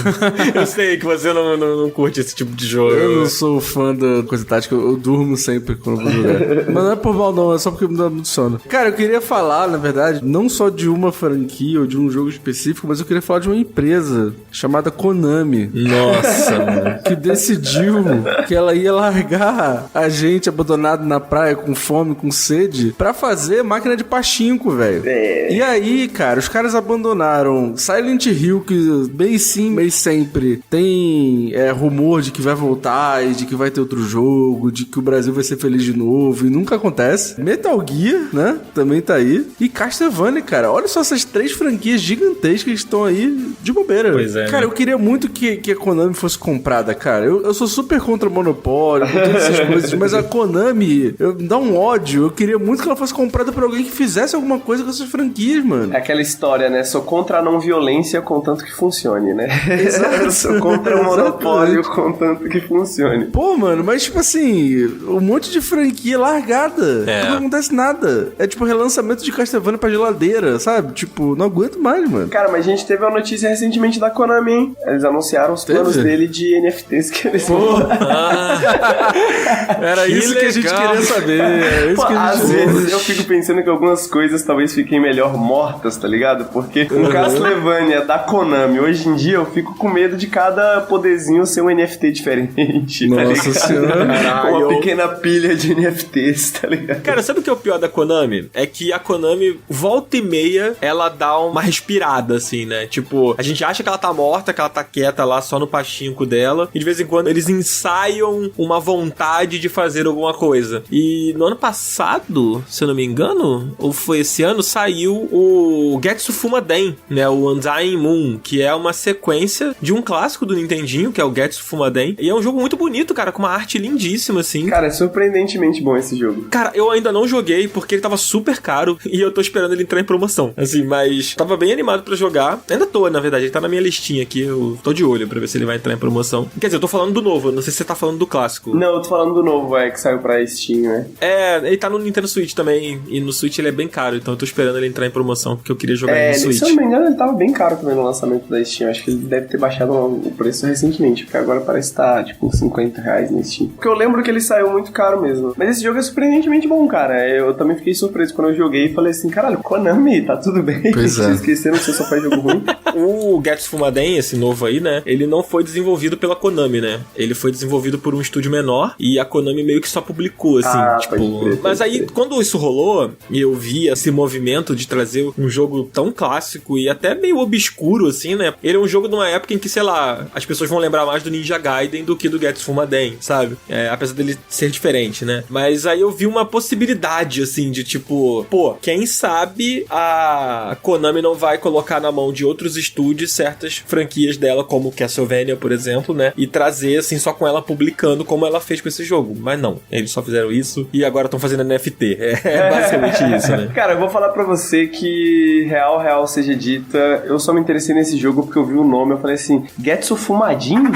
Eu sei que você não curte esse tipo de jogo.
Eu não sou fã da coisa tática, eu durmo sempre quando vou jogar. Mas não é por mal não, é só porque me dá muito sono. Cara, eu queria falar, na verdade, não só de uma franquia ou de um jogo específico, mas eu queria falar de uma empresa chamada Konami.
Nossa, mano.
Que decidiu que ela ia largar a gente abandonado na praia com fome, com sede, pra fazer máquina de pachinko, velho. E aí, cara, os caras abandonaram Silent Hill, que bem sim, meio sempre tem rumor de que vai voltar e de que vai ter outro jogo, de que o Brasil vai ser feliz de novo, e nunca acontece. Metal Gear, né? Também tá aí. E Castlevania, cara. Olha só essas 3 franquias gigantescas que estão aí de bobeira.
Pois é.
Cara, eu queria muito que a Konami fosse comprada, cara. Eu sou super contra o monopólio, com todas essas coisas, mas a Konami me dá um ódio. Eu queria muito que ela fosse comprada por alguém que fizesse alguma coisa com essas franquias, mano.
É aquela história, né? Sou contra a não violência, contanto que funcione, né?
Exato.
Sou contra o monopólio, contanto que funcione.
Pô, mano, mas tipo assim, um monte de franquia largada. Não acontece nada. É tipo relançamento de Castlevania pra geladeira, sabe? Tipo, não aguento mais, mano.
Cara, mas a gente teve uma notícia recentemente da Konami, hein? Eles anunciaram os planos dele de NFTs que eles vão...
Era isso que a gente queria saber.
Às vezes eu fico pensando que algumas coisas talvez fiquem melhor mortas, tá ligado? Porque um Castlevania da Konami, hoje em dia eu fico com medo de cada poderzinho ser um NFT diferente.
Nossa senhora.
Uma pequena pilha de NFTs, tá ligado?
Cara, sabe o que é o pior da Konami? É que a Konami, volta e meia, ela dá uma respirada, assim, né? Tipo, a gente acha que ela tá morta, que ela tá quieta lá só no pachinko dela, e de vez em quando eles ensaiam uma vontade de fazer alguma coisa. E no ano passado, se eu não me engano, ou foi esse ano, saiu o Getsu Fumaden, né? O Undying Moon, que é uma sequência de um clássico do Nintendinho, que é o Getsu Fumaden. E é um jogo muito bonito, cara, com uma arte lindíssima, assim.
Cara, é surpreendentemente bom esse jogo.
Cara, eu ainda não joguei porque ele tava super caro e eu tô esperando ele entrar em promoção. Assim, mas tava bem animado pra jogar. Ainda tô, na verdade, ele tá na minha listinha aqui. Eu tô de olho pra ver se ele vai entrar em promoção. Quer dizer, eu tô falando do novo, não sei se você tá falando do clássico.
Não, eu tô falando do novo, que saiu pra Steam, né?
Ele tá no Nintendo Switch também. E no Switch ele é bem caro, então eu tô esperando ele entrar em promoção porque eu queria jogar ele no Switch.
Se eu não me engano, ele tava bem caro também no lançamento da Steam. Acho que ele deve ter baixado o preço recentemente, porque agora parece estar, tipo, R$50 na Steam. Porque eu lembro que ele saiu muito caro mesmo. Mas esse jogo é surpreendentemente bom, cara. Eu também fiquei surpreso quando eu joguei e falei assim, caralho, Konami, tá tudo bem?
Pois é.
Esqueceram que você só faz jogo ruim.
O Getsu Fumaden, esse novo aí, né? Ele não foi desenvolvido pela Konami, né? Ele foi desenvolvido por um estúdio menor e a Konami meio que só publicou, assim, tipo... Mas aí, quando isso rolou, e eu vi esse movimento de trazer um jogo tão clássico e até meio obscuro, assim, né? Ele é um jogo de uma época em que, sei lá, as pessoas vão lembrar mais do Ninja Gaiden do que do Getsu Fumaden, sabe? Apesar dele ser diferente, né? Mas aí eu vi uma possibilidade, assim, de tipo... Pô, quem sabe a Konami não vai colocar na mão de outros estúdios certas franquias dela, como Castlevania, por exemplo, né? E trazer, assim, só com ela publicando como ela fez com esse jogo. Mas não, eles só fizeram isso e agora estão fazendo NFT. É basicamente isso, né?
Cara, eu vou falar pra você que real seja dita, eu só me interessei nesse jogo porque eu vi o nome, eu falei assim, Getsu Fumadinho?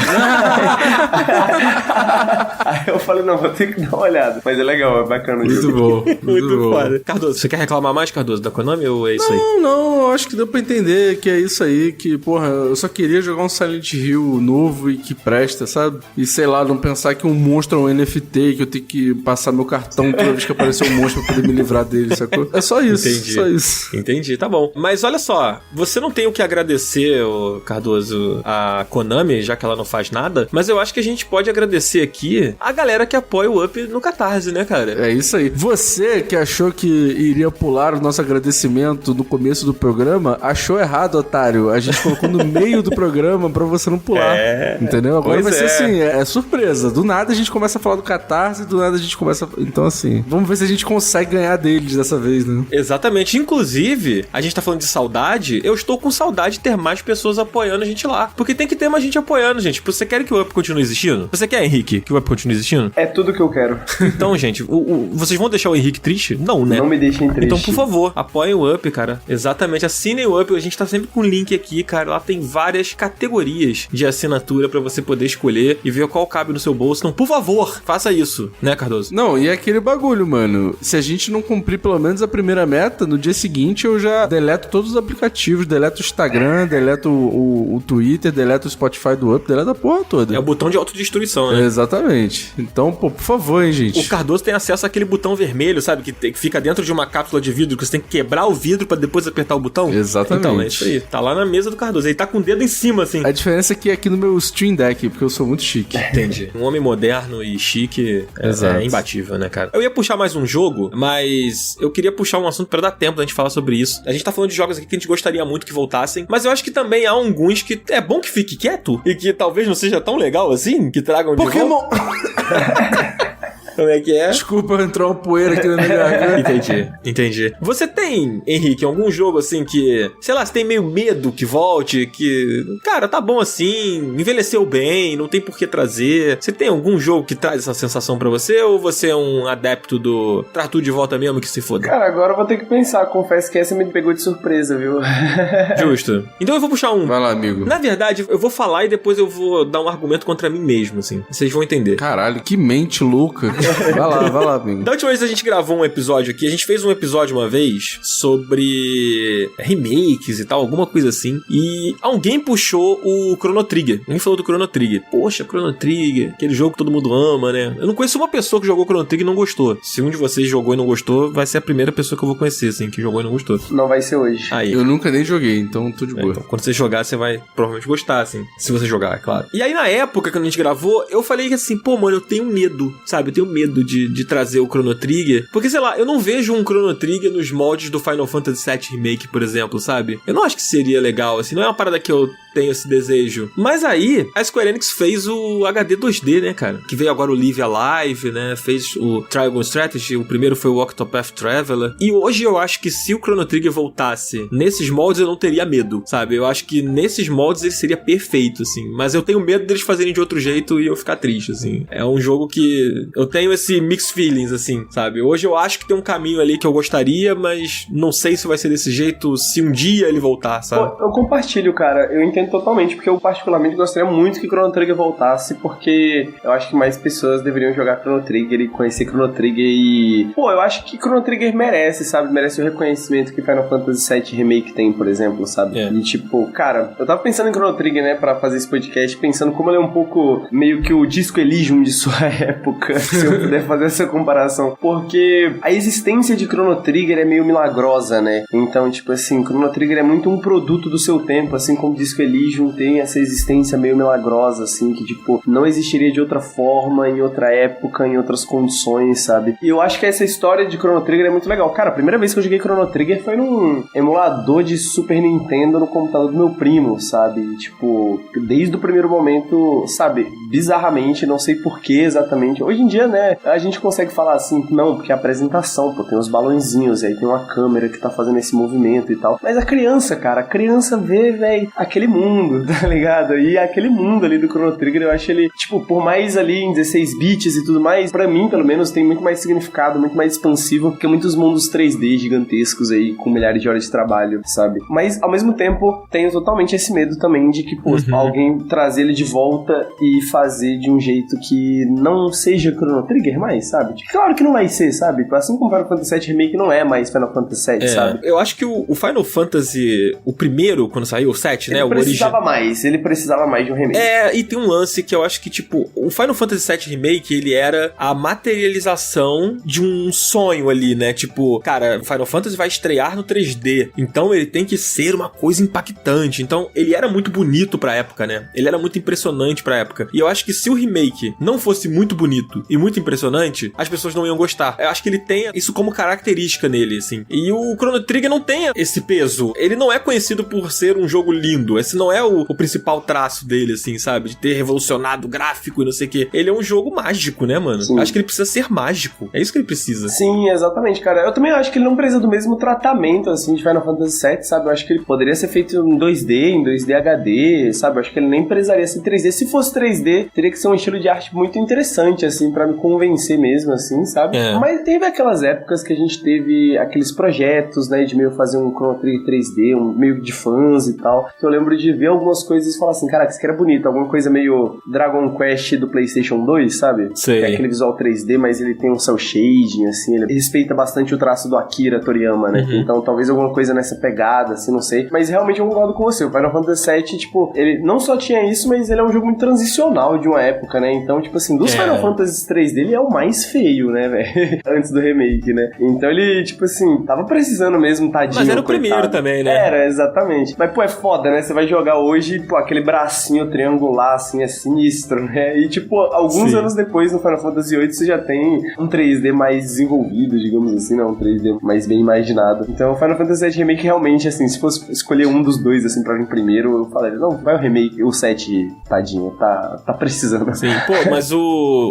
Aí eu falei, não, vou ter que dar uma olhada. Mas é legal, é bacana o jogo.
Muito foda. Cardoso, você quer reclamar mais, Cardoso, da Konami ou é isso aí?
Não, acho que deu pra entender que é isso aí, que, porra, eu só queria jogar um Silent Hill novo e que presta, sabe? E sei lá, não pensar que um monstro é um NFT, que eu tenho que passar meu cartão toda vez que aparecer um monstro pra poder me livrar dele, sacou? É só isso.
Entendi.
Só isso.
Entendi, tá bom. Mas olha só, você não tem o que agradecer, Cardoso, a Konami, já que ela não faz nada, mas eu acho que a gente pode agradecer aqui a galera que apoia o Up no Catarse, né, cara?
É isso aí. Você que achou que iria pular o nosso agradecimento no começo do programa, achou errado, otário. A gente colocou no meio do programa pra você não pular. Entendeu? Agora vai ser assim, é surpresa. Do nada a gente começa a falar do Catarse, do nada a gente começa... Então assim, vamos ver se a gente consegue ganhar deles dessa vez, né?
Exatamente. Inclusive, a gente tá falando de saudade, eu estou com saudade de ter mais pessoas apoiando a gente lá. Porque tem que ter mais gente apoiando, gente. Você quer que o Up continue existindo? Você quer, Henrique, que o Up continue existindo?
É tudo que eu quero.
Então, gente, vocês vão deixar o Henrique triste? Não, né?
Não me deixem triste.
Então, por favor, apoiem o Up, cara. Exatamente. Assinem o Up. A gente tá sempre com o link link aqui, cara. Lá tem várias categorias de assinatura pra você poder escolher e ver qual cabe no seu bolso. Então, por favor, faça isso, né, Cardoso?
Não, e é aquele bagulho, mano. Se a gente não cumprir pelo menos a primeira meta, no dia seguinte eu já deleto todos os aplicativos, deleto o Instagram, deleto o Twitter, deleto o Spotify do Up, deleto a porra toda.
É o botão de autodestruição, né?
Exatamente. Então, pô, por favor, hein, gente.
O Cardoso tem acesso àquele botão vermelho, sabe? Que fica dentro de uma cápsula de vidro, que você tem que quebrar o vidro pra depois apertar o botão.
Exatamente.
Então, é isso aí. Tá lá na mesa do Cardoso. Ele tá com o dedo em cima, assim.
A diferença é que aqui no meu Stream Deck, porque eu sou muito chique.
Entendi. Um homem moderno e chique é imbatível, né, cara? Eu ia puxar mais um jogo, mas eu queria puxar um assunto pra dar tempo da gente falar sobre isso. A gente tá falando de jogos aqui que a gente gostaria muito que voltassem, mas eu acho que também há alguns que é bom que fique quieto e que talvez não seja tão legal assim, que tragam de
Pokémon!
Como é que é?
Desculpa, entrou uma poeira aqui na minha garganta.
Entendi. Você tem, Henrique, algum jogo assim que, sei lá, você tem meio medo que volte, que, cara, tá bom assim, envelheceu bem, não tem por que trazer. Você tem algum jogo que traz essa sensação pra você ou você é um adepto do traz tudo de volta mesmo que se foda?
Cara, agora eu vou ter que pensar, confesso que essa me pegou de surpresa, viu?
Justo. Então eu vou puxar um.
Vai lá, amigo.
Na verdade, eu vou falar e depois eu vou dar um argumento contra mim mesmo, assim. Vocês vão entender.
Caralho, que mente louca. Vai lá, amigo.
Da última vez a gente gravou um episódio aqui, a gente fez um episódio uma vez sobre remakes e tal, alguma coisa assim, e alguém puxou o Chrono Trigger. Alguém falou do Chrono Trigger. Poxa, Chrono Trigger, aquele jogo que todo mundo ama, né? Eu não conheço uma pessoa que jogou Chrono Trigger e não gostou. Se um de vocês jogou e não gostou, vai ser a primeira pessoa que eu vou conhecer, assim, que jogou e não gostou.
Não vai ser hoje.
Aí.
Eu nunca nem joguei, então tô de boa.
Então, quando você jogar, você vai provavelmente gostar, assim. Se você jogar, é claro. E aí, na época que a gente gravou, eu falei que assim, pô, mano, eu tenho medo, sabe? Eu tenho medo de trazer o Chrono Trigger. Porque, sei lá, eu não vejo um Chrono Trigger nos moldes do Final Fantasy VII Remake, por exemplo, sabe? Eu não acho que seria legal, assim. Não é uma parada que eu tenho esse desejo. Mas aí, a Square Enix fez o HD 2D, né, cara? Que veio agora o Live Alive, né? Fez o Triangle Strategy. O primeiro foi o Octopath Traveler. E hoje eu acho que se o Chrono Trigger voltasse nesses moldes, eu não teria medo, sabe? Eu acho que nesses moldes ele seria perfeito, assim. Mas eu tenho medo deles fazerem de outro jeito e eu ficar triste, assim. É um jogo que eu tenho esse mixed feelings, assim, sabe? Hoje eu acho que tem um caminho ali que eu gostaria, mas não sei se vai ser desse jeito se um dia ele voltar, sabe?
Eu compartilho, cara. Eu entendo totalmente, porque eu particularmente gostaria muito que Chrono Trigger voltasse, porque eu acho que mais pessoas deveriam jogar Chrono Trigger e conhecer Chrono Trigger e... Pô, eu acho que Chrono Trigger merece, sabe? Merece o reconhecimento que Final Fantasy VII Remake tem, por exemplo, sabe? E tipo, cara, eu tava pensando em Chrono Trigger, né, pra fazer esse podcast, pensando como ele é um pouco meio que o Disco Elysium de sua época, se eu puder fazer essa comparação. Porque a existência de Chrono Trigger é meio milagrosa, né? Então, tipo assim, Chrono Trigger é muito um produto do seu tempo, assim como Disco Elysium tem essa existência meio milagrosa, assim, que, tipo, não existiria de outra forma, em outra época, em outras condições, sabe? E eu acho que essa história de Chrono Trigger é muito legal. Cara, a primeira vez que eu joguei Chrono Trigger foi num emulador de Super Nintendo no computador do meu primo, sabe? E, tipo, desde o primeiro momento, sabe? Bizarramente, não sei porquê exatamente. Hoje em dia, né, a gente consegue falar assim, não, porque a apresentação, pô, tem os balõezinhos, e aí tem uma câmera que tá fazendo esse movimento e tal. Mas a criança, cara, a criança vê, velho, aquele mundo, tá ligado? E aquele mundo ali do Chrono Trigger, eu acho ele, tipo, por mais ali em 16 bits e tudo mais, pra mim, pelo menos, tem muito mais significado, muito mais expansivo que muitos mundos 3D gigantescos aí, com milhares de horas de trabalho, sabe? Mas, ao mesmo tempo, tenho totalmente esse medo também de que, pô, alguém trazer ele de volta e fazer de um jeito que não seja Chrono Trigger mais, sabe? Tipo, claro que não vai ser, sabe? Assim como Final Fantasy VII Remake não é mais Final Fantasy VII, sabe?
Eu acho que o Final Fantasy, o primeiro, quando saiu, o 7, né?
Ele precisava mais de um remake.
E tem um lance que eu acho que, tipo, o Final Fantasy VII Remake, ele era a materialização de um sonho ali, né? Tipo, cara, Final Fantasy vai estrear no 3D, então ele tem que ser uma coisa impactante. Então, ele era muito bonito pra época, né? Ele era muito impressionante pra época. E eu acho que se o remake não fosse muito bonito e muito impressionante, as pessoas não iam gostar. Eu acho que ele tem isso como característica nele, assim. E o Chrono Trigger não tem esse peso. Ele não é conhecido por ser um jogo lindo. Esse não é o principal traço dele, assim, sabe? De ter revolucionado o gráfico e não sei o quê. Ele é um jogo mágico, né, mano?
Sim.
Acho que ele precisa ser mágico. É isso que ele precisa.
Sim, exatamente, cara. Eu também acho que ele não precisa do mesmo tratamento, assim, de Final Fantasy VII, sabe? Eu acho que ele poderia ser feito em 2D, em 2D HD, sabe? Eu acho que ele nem precisaria ser 3D. Se fosse 3D, teria que ser um estilo de arte muito interessante, assim, pra me convencer mesmo, assim, sabe? Mas teve aquelas épocas que a gente teve aqueles projetos, né, de meio fazer um Chrono Trigger 3D, um meio de fãs e tal, que eu lembro de ver algumas coisas e falar assim, caraca, isso aqui era bonito, alguma coisa meio Dragon Quest do PlayStation 2, sabe?
Sei.
É aquele visual 3D, mas ele tem um cel shading, assim, ele respeita bastante o traço do Akira Toriyama, né? Então talvez alguma coisa nessa pegada, assim, não sei. Mas realmente eu concordo com você, o Final Fantasy VII, tipo, ele não só tinha isso, mas ele é um jogo muito transicional de uma época, né? Então, tipo assim, dos Final Fantasy 3 dele é o mais feio, né, velho? Antes do remake, né? Então ele, tipo assim, tava precisando mesmo, tadinho.
Mas era o
coitado.
primeiro também, né?
Era, exatamente. Mas, pô, é foda, né? Você vai jogar hoje, pô, aquele bracinho triangular, assim, é sinistro, né? E, tipo, alguns anos depois, no Final Fantasy VIII, você já tem um 3D mais desenvolvido, digamos assim, né? Um 3D mais bem imaginado. Então, o Final Fantasy VII Remake, realmente, assim, se fosse escolher um dos dois, assim, pra vir primeiro, eu falaria, não, vai o remake, o 7, tadinho, tá precisando.
Sim, pô, mas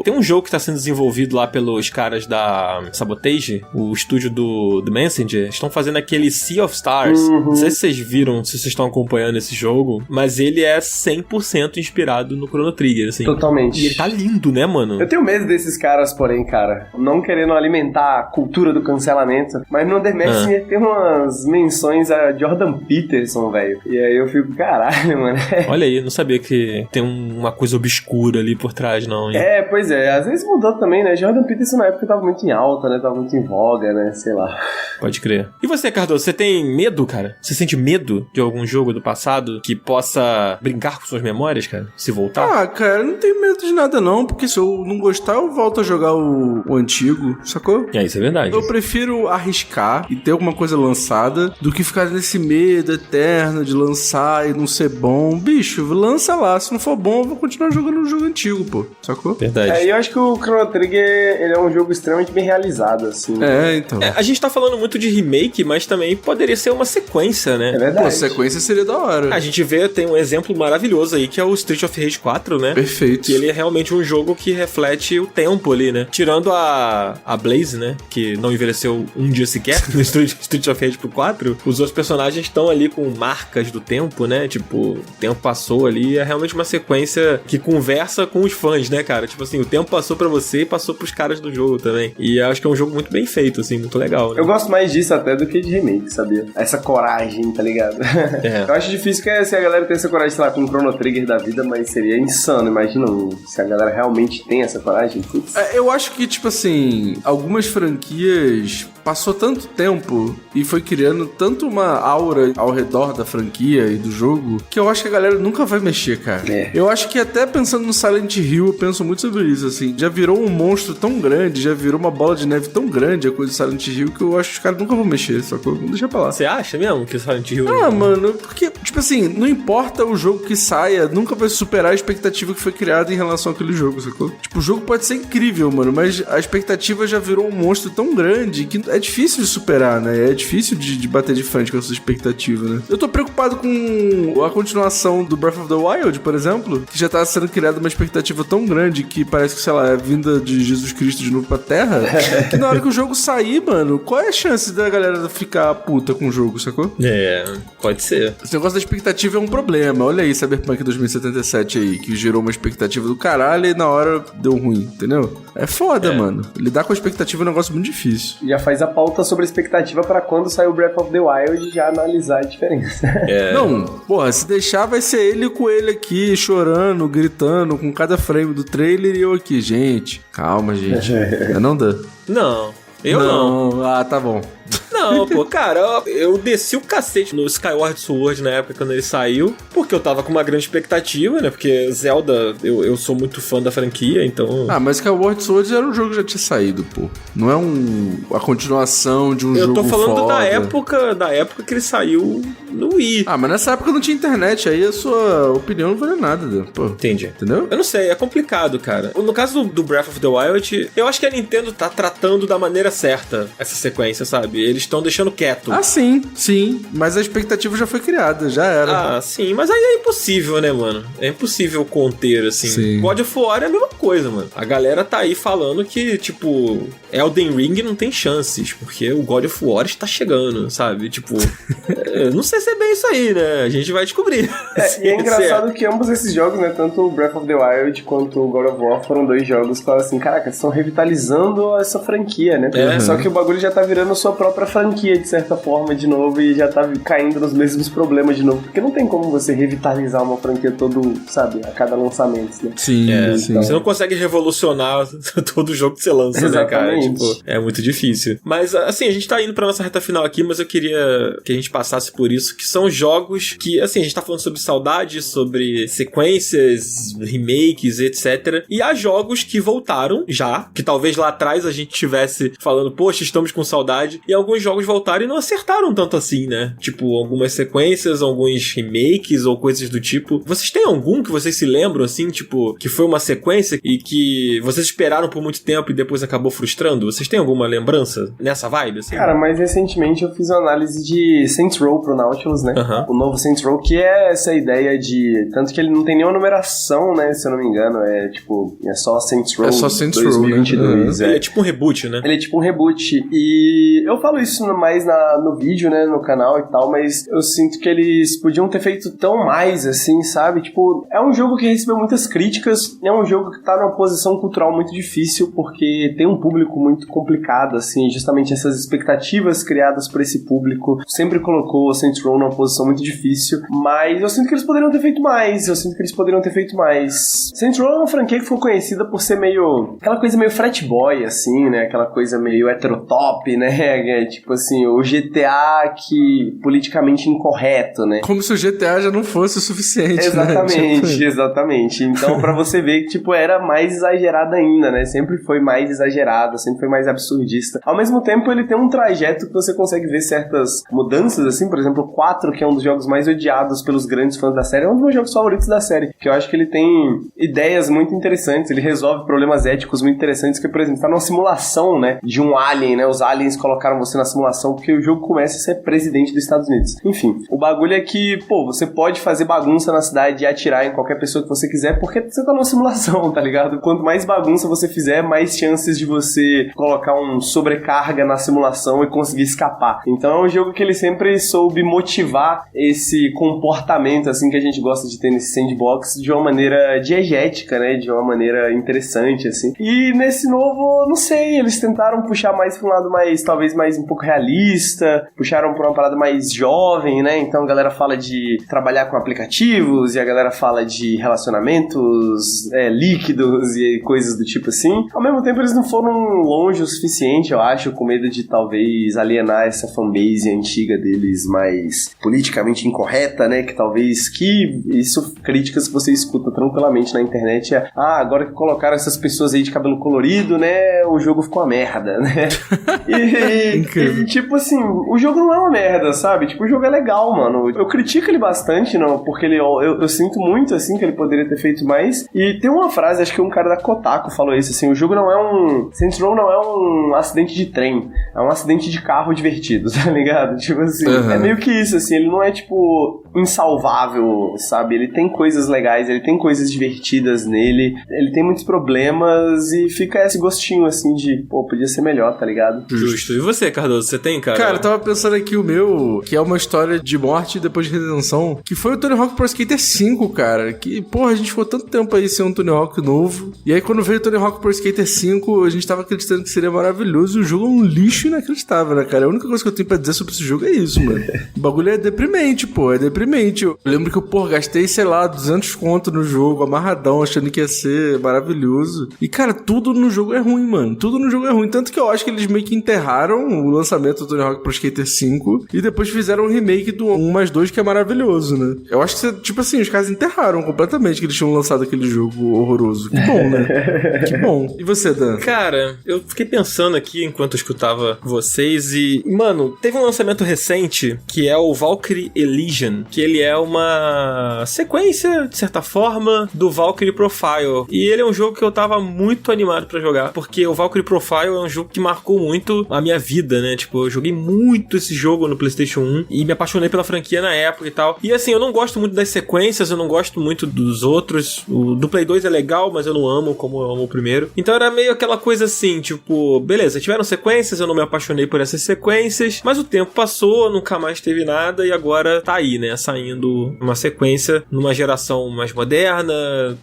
tem um jogo que tá sendo desenvolvido lá pelos caras da Sabotage, o estúdio do Messenger, estão fazendo aquele Sea of Stars. Não sei se vocês viram, se vocês estão acompanhando esse jogo, mas ele é 100% inspirado no Chrono Trigger, assim.
Totalmente.
E ele tá lindo, né, mano?
Eu tenho medo desses caras, porém, cara, não querendo alimentar a cultura do cancelamento, mas no The Messenger tem umas menções a Jordan Peterson, velho. E aí eu fico, caralho, mano.
Olha aí, não sabia que tem uma coisa obscura ali por trás, não. Hein?
É, pois é, às vezes mudou também, né? Jordan Peterson na época tava muito em alta, né? Tava muito em voga, né? Sei lá.
Pode crer. E você, Cardoso, você tem medo, cara? Você sente medo de algum jogo do passado que possa brincar com suas memórias, cara? Se voltar?
Ah, cara, eu não tenho medo de nada não, porque se eu não gostar, eu volto a jogar o antigo, sacou?
É, isso é verdade.
Eu prefiro arriscar e ter alguma coisa lançada do que ficar nesse medo eterno de lançar e não ser bom. Bicho, lança lá. Se não for bom, eu vou continuar jogando o jogo antigo, pô. Sacou?
Verdade.
É, e eu acho que o Chrono Trigger, ele é um jogo extremamente bem realizado, assim.
É, então.
A gente tá falando muito de remake, mas também poderia ser uma sequência, né?
É verdade.
Pô, sequência seria da hora.
A gente tem um exemplo maravilhoso aí, que é o Street of Rage 4, né?
Perfeito.
Que ele é realmente um jogo que reflete o tempo ali, né? Tirando a Blaze, né? Que não envelheceu um dia sequer no Street of Rage pro 4, os outros personagens estão ali com marcas do tempo, né? Tipo, o tempo passou ali, é realmente uma sequência que conversa com os fãs, né, cara? Tipo assim, o tempo passou pra você e passou pros caras do jogo também. E eu acho que é um jogo muito bem feito, assim, muito legal, né?
Eu gosto mais disso até do que de remake, sabia? Essa coragem, tá ligado?
É.
Eu acho difícil que se a galera tem essa coragem, sei lá, com um Chrono Trigger da vida, mas seria insano, imagina se a galera realmente tem essa coragem. Putz.
Eu acho que, tipo assim, algumas franquias passou tanto tempo e foi criando tanto uma aura ao redor da franquia e do jogo que eu acho que a galera nunca vai mexer, cara.
É.
Eu acho que até pensando no Silent Hill, eu penso muito sobre isso, assim. Já virou um monstro tão grande, já virou uma bola de neve tão grande a coisa do Silent Hill que eu acho que os caras nunca vão mexer, sacou? Vamos deixar pra lá.
Você acha mesmo que o Silent Hill...
Ah, mano, porque, tipo assim, não importa o jogo que saia, nunca vai superar a expectativa que foi criada em relação àquele jogo, sacou? Tipo, o jogo pode ser incrível, mano, mas a expectativa já virou um monstro tão grande que é difícil de superar, né? É difícil de bater de frente com essa expectativa, né? Eu tô preocupado com a continuação do Breath of the Wild, por exemplo, que já tá sendo criada uma expectativa tão grande que parece que, sei lá, é a vinda de Jesus Cristo de novo pra Terra, que na hora que o jogo sair, mano, qual é a chance da galera ficar puta com o jogo, sacou?
É, pode ser.
Esse negócio da expectativa é um problema. Olha aí, Cyberpunk 2077 aí, que gerou uma expectativa do caralho e na hora deu ruim, entendeu? É foda, mano. Lidar com a expectativa é um negócio muito difícil.
Já faz a pauta sobre a expectativa pra quando sair o Breath of the Wild já analisar a diferença.
É.
Não, porra, se deixar vai ser ele com ele aqui, chorando, gritando, com cada frame do trailer e eu aqui. Gente, calma, gente. Não dá.
Não, eu não.
Ah, tá bom.
Não, pô, cara, eu desci o cacete no Skyward Sword na época quando ele saiu, porque eu tava com uma grande expectativa, né? Porque Zelda, eu sou muito fã da franquia, então...
Ah, mas Skyward Sword era um jogo que já tinha saído, pô. Não é a continuação de um jogo
Eu tô falando
foda.
da época que ele saiu no Wii.
Ah, mas nessa época não tinha internet, aí a sua opinião não vale nada, pô.
Entendi.
Entendeu?
Eu não sei, é complicado, cara. No caso do Breath of the Wild, eu acho que a Nintendo tá tratando da maneira certa essa sequência, sabe? Eles estão deixando quieto.
Ah, sim. Mas a expectativa já foi criada, já era.
Ah, sim, mas aí é impossível, né, mano? É impossível conter, assim.
Sim.
God of War é a mesma coisa, mano. A galera tá aí falando que, tipo, Elden Ring não tem chances, porque o God of War está chegando, sabe? Tipo, não sei se é bem isso aí, né? A gente vai descobrir.
E é engraçado que ambos esses jogos, né, tanto o Breath of the Wild quanto o God of War foram dois jogos que falam assim, caraca, eles estão revitalizando essa franquia, né? Só que o bagulho já tá virando sua própria franquia, de certa forma, de novo, e já tá caindo nos mesmos problemas de novo, porque não tem como você revitalizar uma franquia todo, sabe, a cada lançamento, né?
Sim.
Você não consegue revolucionar todo jogo que você lança,
exatamente,
né, cara? Tipo, é muito difícil. Mas, assim, a gente tá indo pra nossa reta final aqui, mas eu queria que a gente passasse por isso, que são jogos que, assim, a gente tá falando sobre saudade, sobre sequências, remakes, etc. E há jogos que voltaram já, que talvez lá atrás a gente tivesse falando, poxa, estamos com saudade, e alguns jogos voltaram e não acertaram tanto assim, né? Tipo, algumas sequências, alguns remakes ou coisas do tipo. Vocês têm algum que vocês se lembram, assim, tipo, que foi uma sequência e que vocês esperaram por muito tempo e depois acabou frustrando? Vocês têm alguma lembrança nessa vibe, assim?
Cara, mais recentemente eu fiz uma análise de Saints Row pro Nautilus, né? O novo Saints Row, que é essa ideia de... Tanto que ele não tem nenhuma numeração, né? Se eu não me engano, é tipo... É só Saints Row 2022.
Né? Ele é tipo um reboot, né?
Ele é tipo um reboot. E eu falo isso mais no vídeo, né? No canal e tal, mas eu sinto que eles podiam ter feito tão mais, assim, sabe? Tipo, é um jogo que recebeu muitas críticas, é um jogo que tá numa posição cultural muito difícil, porque tem um público muito complicado, assim, justamente essas expectativas criadas por esse público sempre colocou o Saints Row numa posição muito difícil, mas eu sinto que eles poderiam ter feito mais, Saints Row é uma franquia que foi conhecida por ser meio... aquela coisa meio frat boy, assim, né? Aquela coisa meio heterotop, né? Tipo assim, o GTA que politicamente incorreto, né?
Como se o GTA já não fosse o suficiente,
exatamente,
né?
Exatamente. Então, pra você ver que, tipo, era mais exagerado ainda, né? Sempre foi mais exagerado, sempre foi mais absurdista. Ao mesmo tempo, ele tem um trajeto que você consegue ver certas mudanças, assim, por exemplo, o 4, que é um dos jogos mais odiados pelos grandes fãs da série, é um dos meus jogos favoritos da série, que eu acho que ele tem ideias muito interessantes, ele resolve problemas éticos muito interessantes, que, por exemplo, tá numa simulação, né, de um alien, né? Os aliens colocaram você na simulação porque o jogo começa a ser presidente dos Estados Unidos. Enfim, o bagulho é que, pô, você pode fazer bagunça na cidade e atirar em qualquer pessoa que você quiser, porque você tá numa simulação, tá ligado? Quanto mais bagunça você fizer, mais chances de você colocar um sobrecarga na simulação e conseguir escapar. Então é um jogo que ele sempre soube motivar esse comportamento, assim, que a gente gosta de ter nesse sandbox de uma maneira diegética, né? De uma maneira interessante, assim. E nesse novo, não sei, eles tentaram puxar mais pra um lado mais, talvez mais um pouco realista, puxaram pra uma parada mais jovem, né? Então a galera fala de trabalhar com aplicativos e a galera fala de relacionamentos líquidos e coisas do tipo assim. Ao mesmo tempo eles não foram longe o suficiente, eu acho, com medo de talvez alienar essa fanbase antiga deles mais politicamente incorreta, né? Que talvez, isso, críticas que você escuta tranquilamente na internet é, agora que colocaram essas pessoas aí de cabelo colorido, né? O jogo ficou uma merda, né? E tipo assim, o jogo não é uma merda, sabe? Tipo, o jogo é legal, mano. Eu critico ele bastante, não, porque eu sinto muito, assim, que ele poderia ter feito mais. E tem uma frase, acho que um cara da Kotaku falou isso, assim, o jogo não é Saints Row não é um acidente de trem, é um acidente de carro divertido, tá ligado? Tipo assim, é meio que isso, assim, ele não é, tipo, insalvável, sabe? Ele tem coisas legais, ele tem coisas divertidas nele, ele tem muitos problemas e fica esse gostinho, assim, de, pô, podia ser melhor, tá ligado?
Justo. E você, Cardoso, você tem, cara?
Cara, eu tava pensando aqui o meu, que é uma história de morte e depois de redenção, que foi o Tony Hawk Pro Skater 5, cara, que, porra, a gente ficou tanto tempo aí sem um Tony Hawk novo, e aí quando veio o Tony Hawk Pro Skater 5, a gente tava acreditando que seria maravilhoso, e o jogo é um lixo inacreditável, né, cara? A única coisa que eu tenho pra dizer sobre esse jogo é isso, mano. O bagulho é deprimente, pô, é deprimente. Eu lembro que eu, porra, gastei, sei lá, 200 conto no jogo, amarradão, achando que ia ser maravilhoso. E, cara, tudo no jogo é ruim, mano. mano. Tudo no jogo é ruim. Tanto que eu acho que eles meio que enterraram o lançamento do Tony Hawk Pro Skater 5 e depois fizeram um remake do 1+2 que é maravilhoso, né? Eu acho que, tipo assim, os caras enterraram completamente que eles tinham lançado aquele jogo horroroso. Que bom, né? Que bom. E você, Dan?
Cara, eu fiquei pensando aqui enquanto eu escutava vocês e, mano, teve um lançamento recente que é o Valkyrie Elysian, que ele é uma sequência, de certa forma, do Valkyrie Profile. E ele é um jogo que eu tava muito animado pra jogar, porque o Valkyrie Profile é um jogo que marcou muito a minha vida, né? Tipo, eu joguei muito esse jogo no PlayStation 1 e me apaixonei pela franquia na época e tal. E assim, eu não gosto muito das sequências, eu não gosto muito dos outros. O do Play 2 é legal, mas eu não amo como eu amo o primeiro. Então era meio aquela coisa assim, tipo, beleza, tiveram sequências, eu não me apaixonei por essas sequências, mas o tempo passou, nunca mais teve nada e agora tá aí, né? Saindo uma sequência numa geração mais moderna,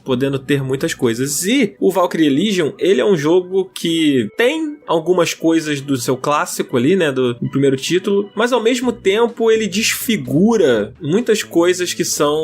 podendo ter muitas coisas. E o Valkyrie Elysian, ele é um jogo que tem algumas coisas do seu clássico ali, né? Do primeiro título, mas ao mesmo tempo ele desfigura muitas coisas que são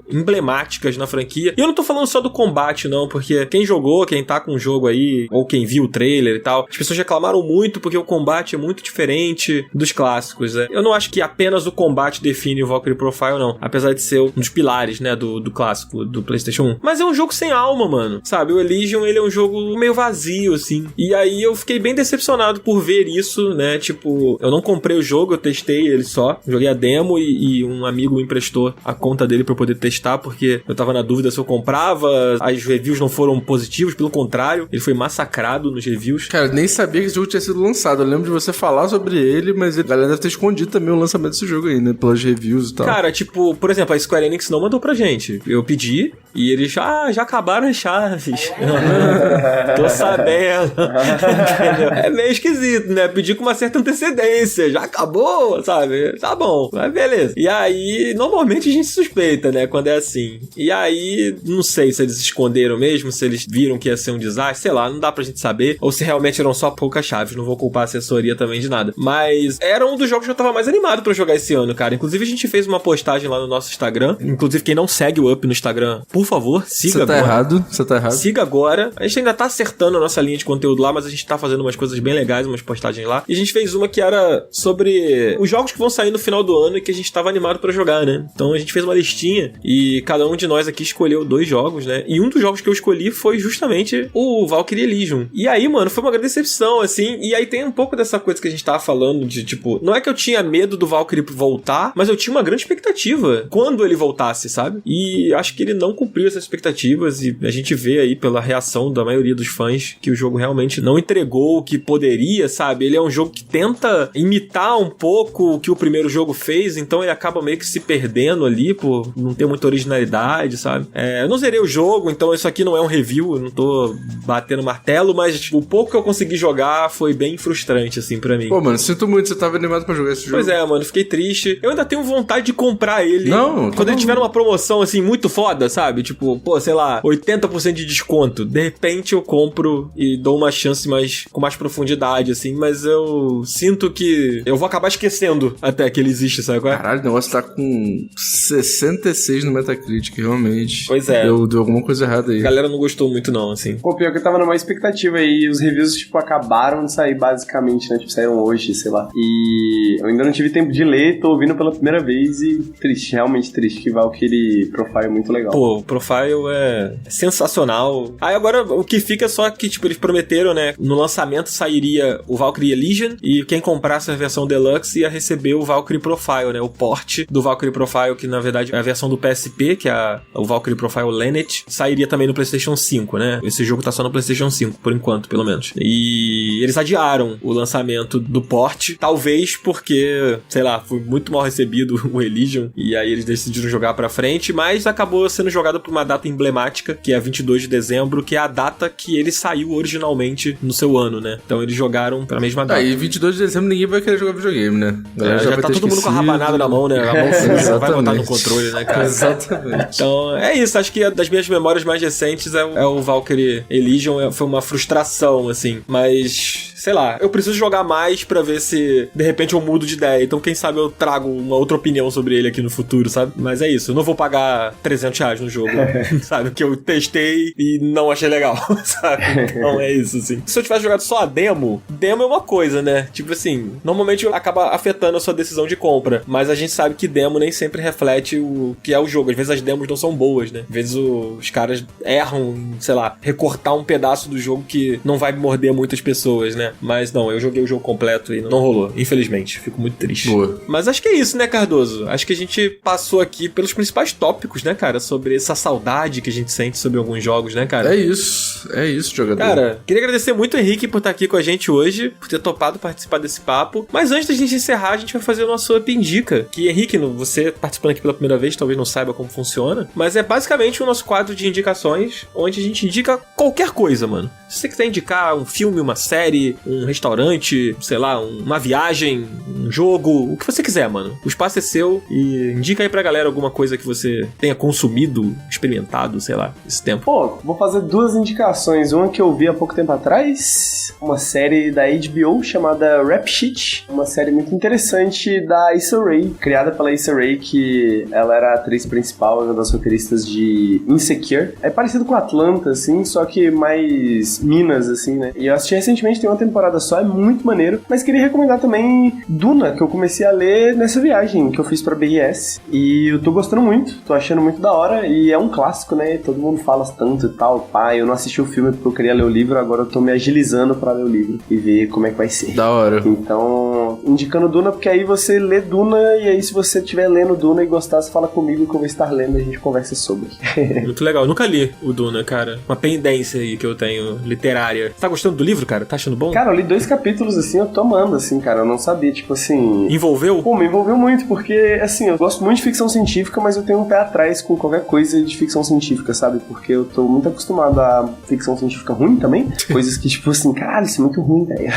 emblemáticas na franquia. E eu não tô falando só do combate, não, porque quem jogou, quem tá com o jogo aí, ou quem viu o trailer e tal, as pessoas reclamaram muito porque o combate é muito diferente dos clássicos, né? Eu não acho que apenas o combate define o Valkyrie Profile, não. Apesar de ser um dos pilares, né, do clássico do PlayStation 1. Mas é um jogo sem alma, mano. Sabe? O Elysian, ele é um jogo meio vazio, assim. E aí eu fiquei bem decepcionado por ver isso, né? Tipo, eu não comprei o jogo, eu testei ele só. Joguei a demo e um amigo me emprestou a conta dele pra eu poder testar, porque eu tava na dúvida se eu comprava. As reviews não foram positivos, pelo contrário, ele foi massacrado nos reviews.
Cara, eu nem sabia que esse jogo tinha sido lançado. Eu lembro de você falar sobre ele, mas a galera deve ter escondido também o lançamento desse jogo aí, né? Pelas reviews e tal.
Cara, tipo, por exemplo, a Square Enix não mandou pra gente. Eu pedi e eles já acabaram as chaves. Tô sabendo. É meio esquisito, né? Pedir com uma certa antecedência. Já acabou, sabe? Tá bom, mas beleza. E aí, normalmente a gente suspeita, né? Quando é assim. E aí, não sei se eles esconderam mesmo, se eles viram que ia ser um desastre, sei lá, não dá pra gente saber. Ou se realmente eram só poucas chaves. Não vou culpar a assessoria também de nada. Mas era um dos jogos que eu tava mais animado pra jogar esse ano, cara. Inclusive, a gente fez uma postagem lá no nosso Instagram. Inclusive, quem não segue o Up no Instagram, por favor, siga agora. Você tá errado. Siga agora. A gente ainda tá acertando a nossa linha de conteúdo lá, mas a gente tá fazendo umas coisas bem legais, umas postagens lá. E a gente fez uma que era sobre os jogos que vão sair no final do ano e que a gente tava animado pra jogar, né? Então a gente fez uma listinha e cada um de nós aqui escolheu 2 jogos, né? E um dos jogos que eu escolhi foi justamente o Valkyrie Elysian. E aí, mano, foi uma grande decepção, assim. E aí tem um pouco dessa coisa que a gente tava falando de, tipo, não é que eu tinha medo do Valkyrie voltar, mas eu tinha uma grande expectativa quando ele voltasse, sabe? E acho que ele não cumpriu essas expectativas e a gente vê aí pela reação da maioria dos fãs que o jogo realmente não entregou o que poderia, sabe? Ele é um jogo que tenta imitar um pouco o que o primeiro jogo fez, então ele acaba meio que se perdendo ali por não ter muita originalidade, sabe? Eu não zerei o jogo, então isso aqui não é um review, eu não tô batendo martelo, mas tipo, o pouco que eu consegui jogar foi bem frustrante, assim, pra mim.
Pô, mano, sinto muito, você tava animado pra jogar esse jogo.
Pois é, mano, fiquei triste. Eu ainda tenho vontade de comprar ele.
Não,
quando ele tiver uma promoção, assim, muito foda, sabe? Tipo, pô, sei lá, 80% de desconto. De repente eu compro e dou uma chance com mais profundidade, assim, mas eu sinto que eu vou acabar esquecendo até que ele existe, sabe qual é?
Caralho, o negócio tá com 66 no Metacritic, realmente.
Pois é.
Deu alguma coisa errada aí.
A galera não gostou muito não, assim.
Pô, pior que eu tava numa expectativa aí, os reviews, tipo, acabaram de sair basicamente, né? Tipo, saíram hoje, sei lá. E eu ainda não tive tempo de ler, tô ouvindo pela primeira vez e triste, realmente triste, que Valkyrie Profile é muito legal.
Pô, o Profile é sensacional. Aí agora o que fica é só que, tipo, eles prometeram, né? No lançamento sairia o Valkyrie Elysian e quem comprasse a versão Deluxe ia receber o Valkyrie Profile, né? O port do Valkyrie Profile, que na verdade é a versão do PSP, que é o Valkyrie Profile Lineage, sairia também no PlayStation 5, né? Esse jogo tá só no PlayStation 5, por enquanto, pelo menos. E eles adiaram o lançamento do port, talvez porque, sei lá, foi muito mal recebido o Elysian, e aí eles decidiram jogar pra frente, mas acabou sendo jogado por uma data emblemática, que é 22 de dezembro, que é a data que ele saiu originalmente no seu ano, né? Então eles jogaram pra mesma data.
E 22 de dezembro ninguém vai querer jogar videogame, né?
Já tá todo mundo com a rabanada na mão, né? A mão não vai botar no controle, né, cara?
Exatamente.
Então, é isso. Acho que das minhas memórias mais recentes é o Valkyrie Elysian. Foi uma frustração, assim. Mas sei lá, eu preciso jogar mais pra ver se de repente eu mudo de ideia. Então quem sabe eu trago uma outra opinião sobre ele aqui no futuro, sabe? Mas é isso, eu não vou pagar R$300 no jogo, sabe? Que eu testei e não achei legal, sabe? Então é isso, assim. Se eu tivesse jogado só a demo é uma coisa, né? Tipo assim, normalmente acaba afetando a sua decisão de compra, mas a gente sabe que demo nem sempre reflete o que é o jogo. Às vezes as demos não são boas, né? Às vezes os caras erram em, sei lá, recortar um pedaço do jogo que não vai morder muitas pessoas, né? Mas não, eu joguei o jogo completo e não rolou, infelizmente. Fico muito triste.
Boa.
Mas acho que é isso, né, Cardoso? Acho que a gente passou aqui pelos principais tópicos, né, cara? Sobre essa saudade que a gente sente sobre alguns jogos, né, cara?
É isso, jogador.
Cara, queria agradecer muito o Henrique por estar aqui com a gente hoje, por ter topado participar desse papo. Mas antes da gente encerrar, a gente vai fazer o nosso Up Indica. Que, Henrique, você participando aqui pela primeira vez, talvez não saiba como funciona, mas é basicamente o nosso quadro de indicações, onde a gente indica qualquer coisa, mano. Se você quiser indicar um filme, uma série, um restaurante, sei lá, uma viagem, um jogo, o que você quiser, mano. O espaço é seu e indica aí pra galera alguma coisa que você tenha consumido, experimentado, sei lá, esse tempo.
Pô, vou fazer 2 indicações. Uma que eu vi há pouco tempo atrás, uma série da HBO chamada Rap Sheet, uma série muito interessante da Issa Rae, criada pela Issa Rae, que ela era a atriz principal, uma das roteiristas de Insecure. É parecido com Atlanta, assim, só que mais Minas, assim, né? E eu assisti recentemente, tem uma temporada só, é muito maneiro, mas queria recomendar também Duna, que eu comecei a ler nessa viagem que eu fiz pra BIS, e eu tô gostando muito, tô achando muito da hora, e é um clássico, né? Todo mundo fala tanto e tal, pá, eu não assisti o filme porque eu queria ler o livro, agora eu tô me agilizando pra ler o livro e ver como é que vai ser.
Da hora.
Então, indicando Duna, porque aí você lê Duna, e aí se você estiver lendo Duna e gostar, você fala comigo que eu vou estar lendo e a gente conversa sobre.
Muito legal, eu nunca li o Duna, cara. Uma pendência aí que eu tenho, literária. Tá gostando do livro, cara? Tá achando bom?
Cara, eu li 2 capítulos, assim, eu tô amando, assim, cara, eu não sabia, tipo assim...
Envolveu?
Pô, me envolveu muito, porque, assim, eu gosto muito de ficção científica, mas eu tenho um pé atrás com qualquer coisa de ficção científica, sabe? Porque eu tô muito acostumado a ficção científica ruim também, coisas que, tipo assim, caralho, isso é muito ruim, velho.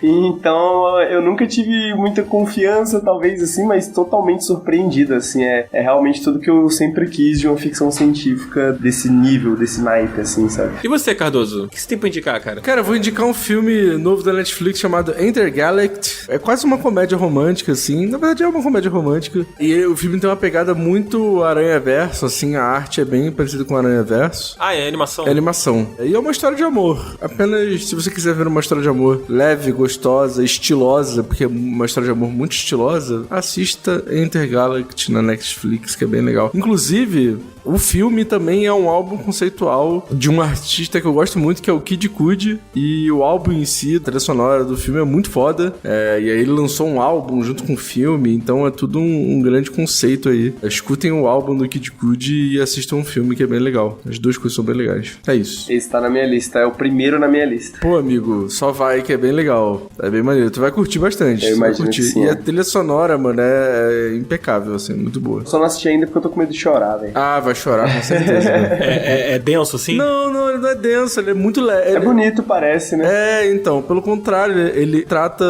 Então, eu nunca tive muita confiança, talvez, assim, mas totalmente surpreendido, assim, é realmente tudo que eu sempre quis de uma ficção científica desse nível, desse naipe, assim, sabe?
E você, Cardoso? O que você tem pra indicar, cara?
Cara, eu vou indicar um filme novo da Netflix chamado Intergalactic. É quase uma comédia romântica, assim. Na verdade, é uma comédia romântica. E o filme tem uma pegada muito Aranha-Verso, assim. A arte é bem parecida com Aranha-Verso.
Ah, é animação?
É animação. E é uma história de amor. Apenas, se você quiser ver uma história de amor leve, gostosa, estilosa, porque é uma história de amor muito estilosa, assista Intergalactic na Netflix, que é bem legal. Inclusive, o filme também é um álbum conceitual de um artista que eu gosto muito, que é o Kid Cudi, e o álbum em si, a trilha sonora do filme é muito foda, e aí ele lançou um álbum junto com o filme, então é tudo um grande conceito aí. Escutem o álbum do Kid Cudi e assistam um filme que é bem legal. As 2 coisas são bem legais. É isso.
Esse tá na minha lista, é o primeiro na minha lista.
Pô, amigo, só vai que é bem legal. É bem maneiro. Tu vai curtir bastante.
Eu imagino
curtir.
que sim.
E a trilha sonora, mano, é impecável, assim, muito boa.
Só não assisti ainda porque eu tô com medo de chorar, velho.
Ah, vai chorar, com certeza.
É denso, assim?
Não, ele não é denso, ele é muito leve.
É bonito, parece, né?
É, então, pelo contrário, ele trata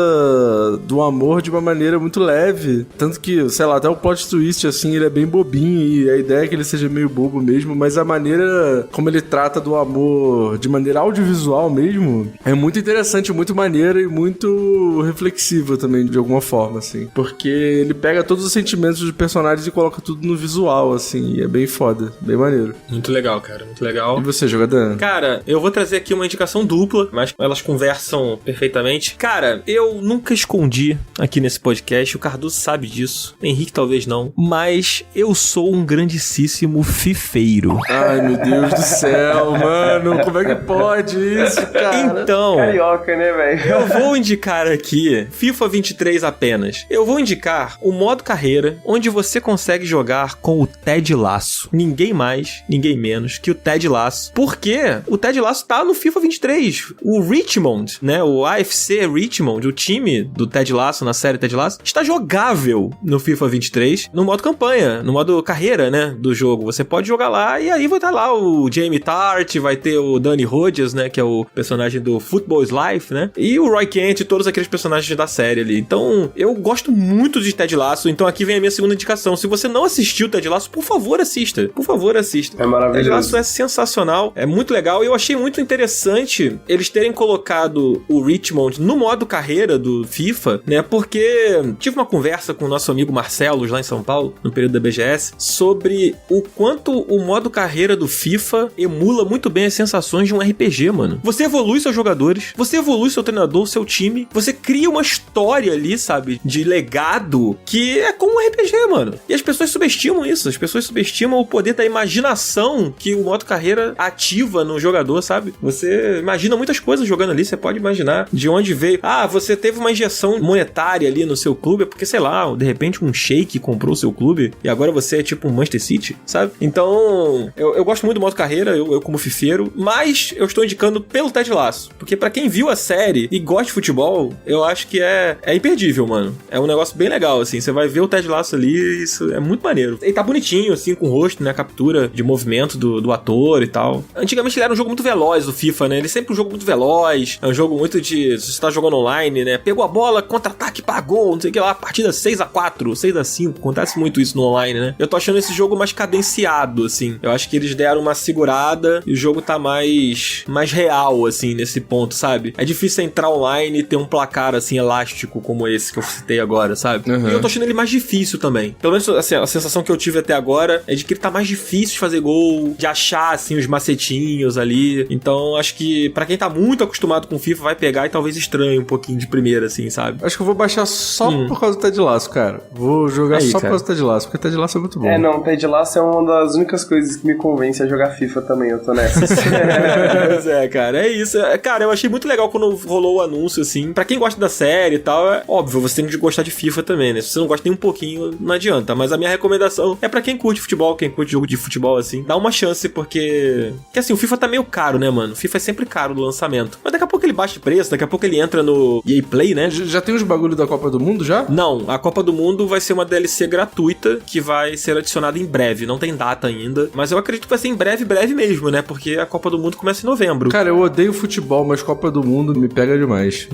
do amor de uma maneira muito leve. Tanto que, sei lá, até o plot twist, assim, ele é bem bobinho e a ideia é que ele seja meio bobo mesmo, mas a maneira como ele trata do amor de maneira audiovisual mesmo é muito interessante, muito maneira e muito reflexiva também, de alguma forma, assim. Porque ele pega todos os sentimentos dos personagens e coloca tudo no visual, assim, e é bem foda, bem maneiro.
Muito legal, cara, muito legal.
E você, jogador?
Cara, eu vou trazer aqui uma indicação dupla, mas elas conversam perfeitamente. Cara, eu nunca escondi aqui nesse podcast, o Cardoso sabe disso, o Henrique talvez não, mas eu sou um grandíssimo fifeiro.
Ai, meu Deus do céu, mano, como é que pode isso, cara?
Então,
Carioca, né, velho?
eu vou indicar aqui FIFA 23 apenas. Eu vou indicar o modo carreira, onde você consegue jogar com o Ted Lasso. Ninguém mais, ninguém menos que o Ted Lasso. Porque o Ted Lasso tá no FIFA 23. O Richmond, né, o AFC Richmond, o time do Ted Lasso, na série Ted Lasso, está jogável no FIFA 23, no modo campanha, no modo carreira, né, do jogo. Você pode jogar lá e aí vai estar lá o Jamie Tart, vai ter o Danny Rogers, né, que é o personagem do Football's Life, né, e o Roy Kent e todos aqueles personagens da série ali. Então, eu gosto muito de Ted Lasso, então aqui vem a minha segunda indicação. Se você não assistiu Ted Lasso, por favor, assista. por favor, assista.
É maravilhoso.
Ted Lasso é sensacional, é muito legal, e eu achei muito interessante eles terem colocado o Richmond no modo carreira do FIFA, né, porque tive uma conversa com o nosso amigo Marcelo, lá em São Paulo, no período da BGS, sobre o quanto o modo carreira do FIFA emula muito bem as sensações de um RPG, mano. Você evolui seus jogadores, você evolui seu treinador, seu time, você cria uma história ali, sabe, de legado que é como um RPG, mano. E as pessoas subestimam isso, as pessoas subestimam o poder da imaginação que o modo carreira ativa no jogador, sabe? Você imagina muitas coisas jogando ali, você pode imaginar de onde veio. Ah, você teve uma injeção monetária ali no seu clube, é porque, sei lá, de repente um sheik comprou o seu clube e agora você é tipo um Manchester City, sabe? Então, eu gosto muito do modo carreira, eu como fifeiro, mas eu estou indicando pelo Ted Lasso, porque pra quem viu a série e gosta de futebol, eu acho que é imperdível, mano. É um negócio bem legal, assim, você vai ver o Ted Lasso ali, isso é muito maneiro. Ele tá bonitinho, assim, com o rosto, né, a captura de movimento do ator e tal. Antigamente ele era um jogo muito veloz, o FIFA, né, ele é sempre um jogo muito veloz, é um jogo muito de, se você tá jogando online, né, pegou a bola, contra-ataque, pagou, não sei o que lá, partida 6-4, 6-5, acontece muito isso no online, né. Eu tô achando esse jogo mais cadenciado, assim, eu acho que eles deram uma segurada e o jogo tá mais real, assim, nesse ponto, sabe? É difícil entrar online e ter um placar, assim, elástico como esse que eu citei agora, sabe? Uhum. E eu tô achando ele mais difícil também. Pelo menos, assim, a sensação que eu tive até agora é de que ele tá mais difícil de fazer gol, de achar, assim, os macetinhos ali. Então, acho que pra quem tá muito acostumado com FIFA, vai pegar e talvez estranhe um pouquinho de primeira, assim, sabe?
Acho que eu vou baixar só por causa do Ted Lasso, cara. Vou jogar aí, só por causa do Ted Lasso, porque o Ted Lasso é muito bom.
Ted Lasso é uma das únicas coisas que me convence a jogar FIFA também, eu tô nessa.
Pois é, cara, é isso. Cara, eu achei muito legal quando rolou o anúncio, assim. Pra quem gosta da série e tal, é óbvio, você tem que gostar de FIFA também, né? Se você não gosta nem um pouquinho, não adianta. Mas a minha recomendação é pra quem curte futebol, quem curte jogo de futebol, assim, dá uma chance, porque assim, o FIFA tá meio caro, né, mano? O FIFA é sempre caro no lançamento. Mas daqui a pouco ele baixa de preço, daqui a pouco ele entra no EA Play, né?
Já tem os bagulho da Copa do Mundo, já?
Não, a Copa do Mundo vai ser uma DLC gratuita que vai ser adicionada em breve. Não tem data ainda, mas eu acredito que vai ser em breve mesmo, né? Porque a Copa do Mundo começa em novembro.
Cara, eu odeio futebol, mas Copa do Mundo me pega demais.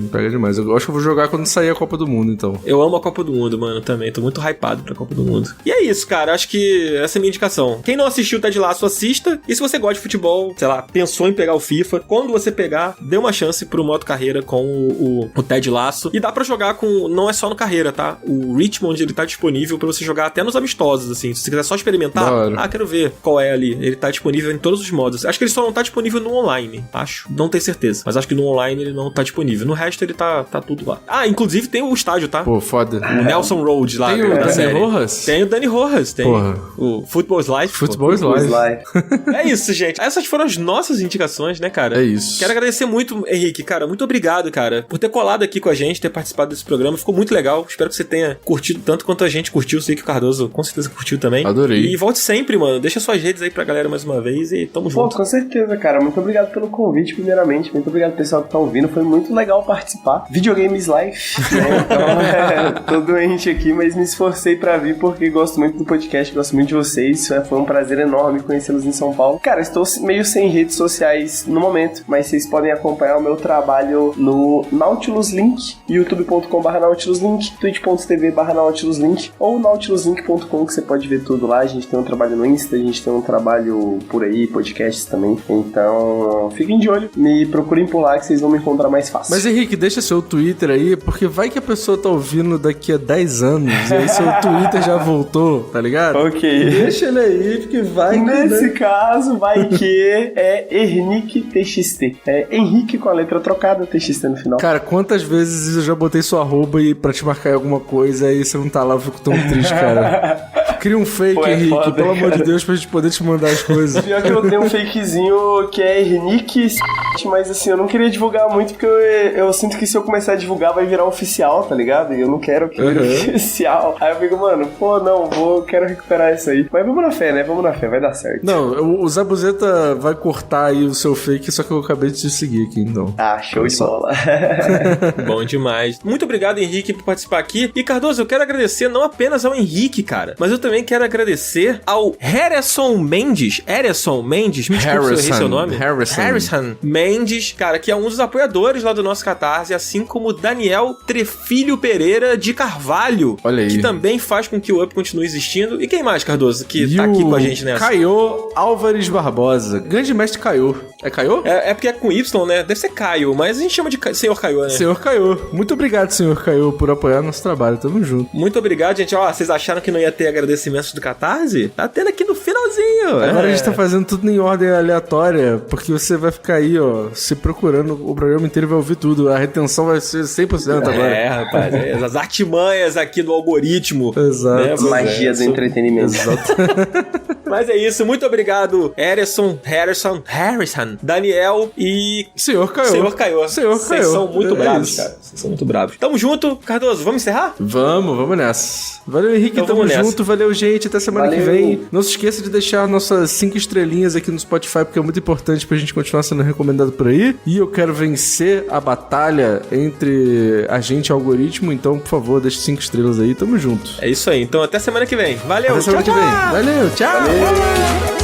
Eu acho que eu vou jogar quando sair a Copa do Mundo, então.
Eu amo a Copa do Mundo, mano, também. Tô muito hypado pra Copa do Mundo. E é isso, cara. Acho que essa é a minha indicação. Quem não assistiu o Ted Lasso, assista. E se você gosta de futebol, sei lá, pensou em pegar o FIFA, quando você pegar, dê uma chance pro modo carreira com o Ted Lasso. E dá pra jogar com... Não é só no carreira, tá? O Richmond, ele tá disponível pra você jogar até nos amistosos, assim. Se você quiser só experimentar, quero ver qual é ali. Ele tá disponível em todos os modos. Acho que ele só não tá disponível no online, acho. Não tenho certeza. Mas acho que no online ele não tá disponível. No resto ele tá tudo lá. Ah, inclusive tem o estádio, tá?
Pô, foda.
O Nelson Road lá.
Tem o Dani Rojas?
Tem o Dani Rojas, tem.
Porra.
O Football Life.
Football Life.
É isso, gente. Essas foram as nossas indicações, né, cara?
É isso.
Quero agradecer muito, Henrique, cara. Muito obrigado, cara, por ter colado aqui com a gente, ter participado desse programa. Ficou muito legal. Espero que você tenha curtido tanto quanto a gente curtiu. Sei que o Cardoso com certeza curtiu também.
Adorei.
E volte sempre, mano. Deixa suas redes aí pra galera mais uma vez e tamo junto.
Com certeza, cara. Muito obrigado pelo convite, primeiramente. Muito obrigado, pessoal que tá ouvindo. Foi muito legal participar. Videogames Life, né? Então, tô doente aqui, mas me esforcei pra vir porque gosto muito do podcast, gosto muito de vocês. Foi um prazer enorme conhecê-los em São Paulo. Cara, estou meio sem redes sociais no momento, mas vocês podem acompanhar o meu trabalho no Nautilus Link, youtube.com/NautilusLink, twitch.tv/NautilusLink ou nautiluslink.com, que você pode ver tudo lá. A gente tem um trabalho no Insta, a gente tem um trabalho por aí, podcasts também. Então, fiquem de olho, me procurem por lá que vocês vão me encontrar mais fácil.
Mas Henrique, deixa seu Twitter aí, porque vai que a pessoa tá ouvindo daqui a 10 anos e aí seu Twitter já voltou, tá ligado?
Ok.
Deixa ele aí, porque vai que...
Nesse caso, vai que é Henrique TXT. É Henrique com a letra trocada, TXT no final.
Cara, quantas vezes eu já botei sua arroba e pra te marcar em alguma coisa e você não tá lá, eu fico tão triste, cara. Cria um fake, Henrique, foda, pelo amor de Deus, pra gente poder te mandar as coisas.
Pior que eu tenho um fakezinho que é Henrique, mas assim, eu não queria divulgar muito porque eu sinto que se eu começar a divulgar vai virar oficial, tá ligado? E eu não quero que vire oficial. Aí eu fico, mano, quero recuperar isso aí. Mas vamos na fé, né? Vamos na fé, vai dar certo.
Não, o Zabuzeta vai cortar aí o seu fake, só que eu acabei de te seguir aqui, então.
Ah, show de bola.
Bom demais. Muito obrigado, Henrique, por participar aqui. E, Cardoso, eu quero agradecer não apenas ao Henrique, cara, mas eu também quero agradecer ao Harrison Mendes. Me desculpa se eu errei seu nome.
Harrison Mendes.
Mendes, cara, que é um dos apoiadores lá do nosso Catarse, assim como Daniel Trefilho Pereira de Carvalho,
Olha aí.
que também faz com que o Up continue existindo. E quem mais, Cardoso, que tá aqui com a gente nessa?
Caio Álvares Barbosa. Grande mestre Caio. É Caio?
É porque é com Y, né? Deve ser Caio, mas a gente chama de Senhor Caio, né?
Senhor Caio. Muito obrigado, senhor Caio, por apoiar nosso trabalho. Tamo junto.
Muito obrigado, gente. Ó, vocês acharam que não ia ter agradecimentos do Catarse? Tá tendo aqui no finalzinho.
Agora a gente tá fazendo tudo em ordem aleatória, porque você vai ficar aí, ó, se procurando o programa inteiro e vai ouvir tudo. A retenção vai ser 100% agora.
Rapaz. As artimanhas aqui do algoritmo.
Exato.
Né?
Magia do entretenimento.
Exato.
Mas é isso. Muito obrigado, Harrison, Daniel e...
Senhor Caio.
Vocês são muito bravos, cara. Vocês são muito bravos. Tamo junto. Cardoso, vamos encerrar?
Vamos nessa. Valeu, Henrique,
Então
tamo
vamos nessa.
junto. Valeu, gente. Até semana
Valeu.
que vem. Não se esqueça de deixar nossas 5 estrelinhas aqui no Spotify, porque é muito importante pra gente continuar sendo recomendado por aí. E eu quero vencer a batalha entre a gente e o algoritmo, então, por favor, deixe 5 estrelas aí. Tamo junto.
É isso aí. Então até semana que vem. Valeu.
Até semana que vem. Valeu, tchau.
Valeu.